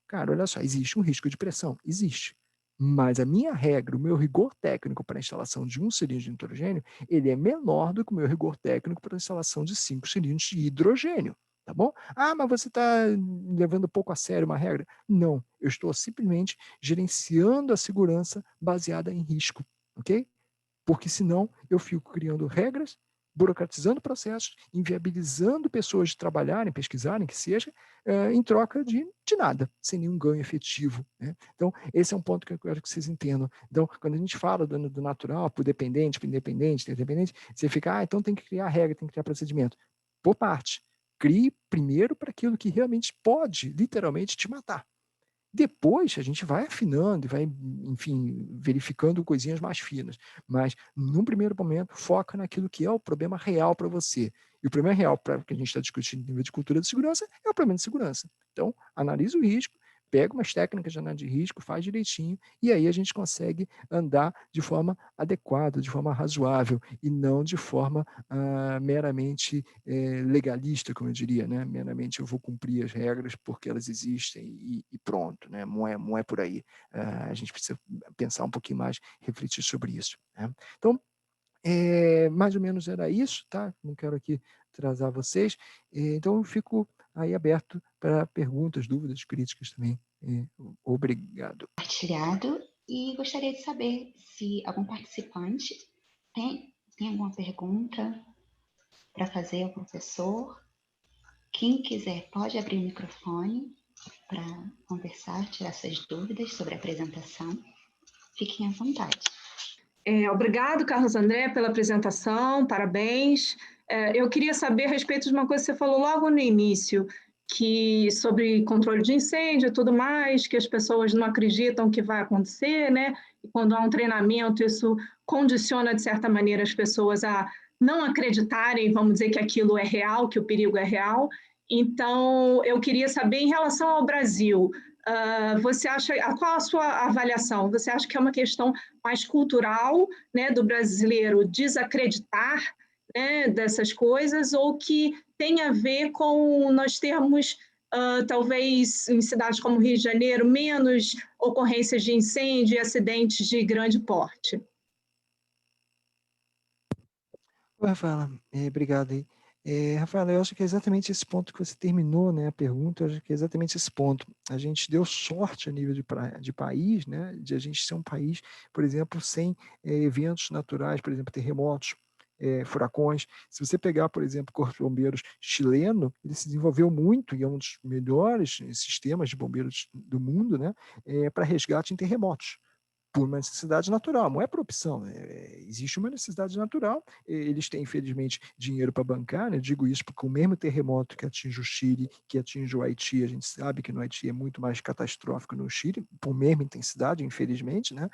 Cara, olha só, existe um risco de pressão? Existe. Mas a minha regra, o meu rigor técnico para a instalação de 1 cilindro de nitrogênio, ele é menor do que o meu rigor técnico para a instalação de 5 cilindros de hidrogênio. Tá bom? Mas você está levando pouco a sério uma regra? Não, eu estou simplesmente gerenciando a segurança baseada em risco, ok? Porque senão eu fico criando regras, burocratizando processos, inviabilizando pessoas de trabalharem, pesquisarem, que seja, em troca de nada, sem nenhum ganho efetivo. Né? Então, esse é um ponto que eu quero que vocês entendam. Então, quando a gente fala do natural, para o dependente, para o independente, você fica, então tem que criar regra, tem que criar procedimento. Por parte. Crie primeiro para aquilo que realmente pode, literalmente, te matar. Depois a gente vai afinando e vai, enfim, verificando coisinhas mais finas. Mas, num primeiro momento, foca naquilo que é o problema real para você. E o problema real para que a gente está discutindo no nível de cultura de segurança é o problema de segurança. Então, analise o risco, pega umas técnicas de análise de risco, faz direitinho, e aí a gente consegue andar de forma adequada, de forma razoável, e não de forma meramente legalista, como eu diria, né? Meramente eu vou cumprir as regras porque elas existem e pronto, né? Não é por aí. A gente precisa pensar um pouquinho mais, refletir sobre isso. Né? Então, mais ou menos era isso, tá? Não quero aqui atrasar vocês. Então, eu fico aí aberto para perguntas, dúvidas, críticas também. Obrigado. Compartilhado, e gostaria de saber se algum participante tem alguma pergunta para fazer ao professor. Quem quiser pode abrir o microfone para conversar, tirar suas dúvidas sobre a apresentação. Fiquem à vontade. Obrigado, Carlos André, pela apresentação, parabéns. Eu queria saber a respeito de uma coisa que você falou logo no início, que sobre controle de incêndio e tudo mais, que as pessoas não acreditam que vai acontecer, né? E quando há um treinamento, isso condiciona, de certa maneira, as pessoas a não acreditarem, vamos dizer, que aquilo é real, que o perigo é real. Então, eu queria saber, em relação ao Brasil, você acha, qual a sua avaliação? Você acha que é uma questão mais cultural, né, do brasileiro desacreditar, né, dessas coisas, ou que tem a ver com nós termos, talvez, em cidades como Rio de Janeiro, menos ocorrências de incêndio e acidentes de grande porte? Oi, Rafaela, obrigado aí. Rafaela, eu acho que é exatamente esse ponto que você terminou, né, a pergunta, eu acho que é exatamente esse ponto. A gente deu sorte a nível de país, né, de a gente ser um país, por exemplo, sem eventos naturais, por exemplo, terremotos, furacões. Se você pegar, por exemplo, o Corpo de Bombeiros chileno, ele se desenvolveu muito e é um dos melhores sistemas de bombeiros do mundo, né, para resgate em terremotos, por uma necessidade natural, não é por opção, existe uma necessidade natural, eles têm, infelizmente, dinheiro para bancar, né? Digo isso porque o mesmo terremoto que atinge o Chile, que atinge o Haiti, a gente sabe que no Haiti é muito mais catastrófico no Chile, por mesma intensidade, infelizmente, né?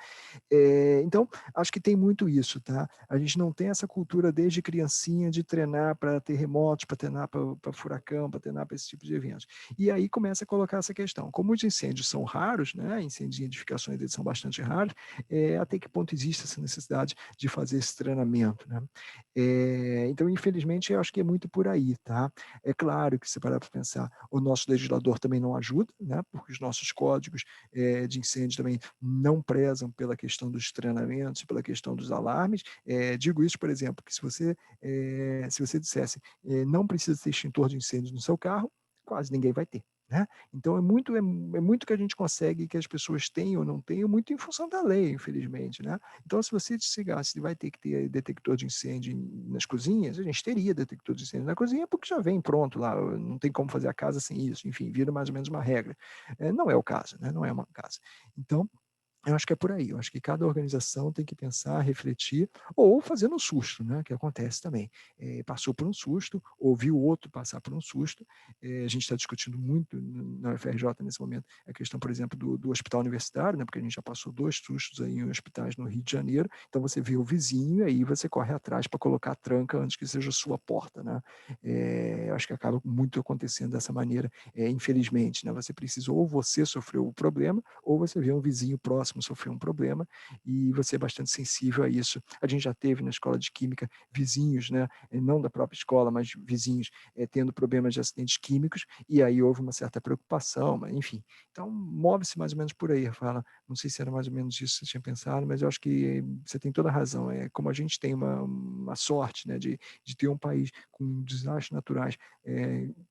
Então, acho que tem muito isso, tá? A gente não tem essa cultura desde criancinha de treinar para terremotos, para treinar para furacão, para treinar para esse tipo de eventos. E aí começa a colocar essa questão. Como os incêndios são raros, né? Incêndios em edificações eles são bastante raros, até que ponto existe essa necessidade de fazer esse treinamento, né? Então, infelizmente, eu acho que é muito por aí, tá? É claro que, se parar para pensar, o nosso legislador também não ajuda, né? Porque os nossos códigos de incêndio também não prezam pela questão dos treinamentos, pela questão dos alarmes. Digo isso, por exemplo, que se você dissesse não precisa ter extintor de incêndio no seu carro, quase ninguém vai ter, né? Então, é muito que a gente consegue que as pessoas tenham ou não tenham, muito em função da lei, infelizmente, né? Então, se você chegasse, vai ter que ter detector de incêndio nas cozinhas, a gente teria detector de incêndio na cozinha, porque já vem pronto lá, não tem como fazer a casa sem isso, enfim, vira mais ou menos uma regra. Não é o caso, né? Não é uma casa. Então, eu acho que é por aí. Eu acho que cada organização tem que pensar, refletir, ou fazer no susto, né? Que acontece também. Passou por um susto, ouviu o outro passar por um susto. A gente está discutindo muito na UFRJ nesse momento a questão, por exemplo, do hospital universitário, né? Porque a gente já passou 2 sustos aí em hospitais no Rio de Janeiro. Então você vê o vizinho e aí você corre atrás para colocar a tranca antes que seja a sua porta, né? Eu acho que acaba muito acontecendo dessa maneira, infelizmente, né? Você precisa, ou você sofreu o problema, ou você vê um vizinho próximo sofrer um problema e você é bastante sensível a isso. A gente já teve na escola de química vizinhos, né, não da própria escola, mas vizinhos tendo problemas de acidentes químicos, e aí houve uma certa preocupação, mas enfim. Então, move-se mais ou menos por aí, Rafaela. Não sei se era mais ou menos isso que você tinha pensado, mas eu acho que você tem toda a razão. Como a gente tem uma sorte, né, de ter um país com desastres naturais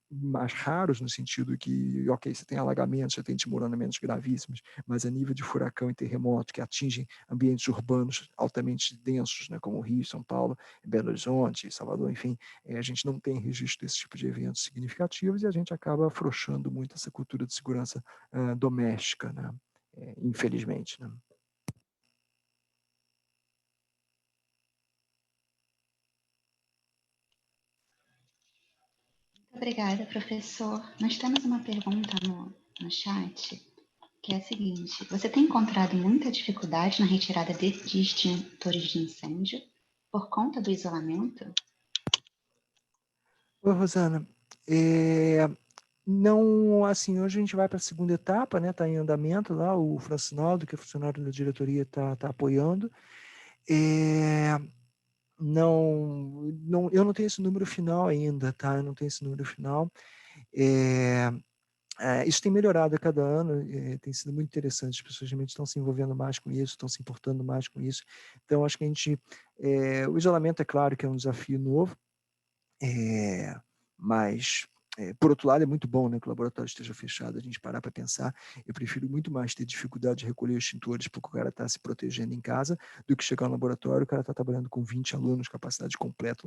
mais raros, no sentido que, ok, você tem alagamentos, você tem desmoronamentos gravíssimos, mas a nível de furacão e terremoto que atingem ambientes urbanos altamente densos, né, como Rio, São Paulo, Belo Horizonte, Salvador, enfim, a gente não tem registro desse tipo de eventos significativos e a gente acaba afrouxando muito essa cultura de segurança doméstica, né, infelizmente, né. Obrigada, professor. Nós temos uma pergunta no chat, que é a seguinte: você tem encontrado muita dificuldade na retirada de extintores de incêndio por conta do isolamento? Oi, Rosana. Não, assim, hoje a gente vai para a segunda etapa, né? Está em andamento lá, o Francinaldo, que é funcionário da diretoria, está apoiando. Não, eu não tenho esse número final ainda, tá? Eu não tenho esse número final. Isso tem melhorado a cada ano, tem sido muito interessante. As pessoas realmente estão se envolvendo mais com isso, estão se importando mais com isso. Então, acho que o isolamento, é claro que é um desafio novo, mas, por outro lado, é muito bom, né, que o laboratório esteja fechado. A gente parar para pensar, eu prefiro muito mais ter dificuldade de recolher extintores porque o cara está se protegendo em casa, do que chegar no laboratório, o cara está trabalhando com 20 alunos, capacidade completa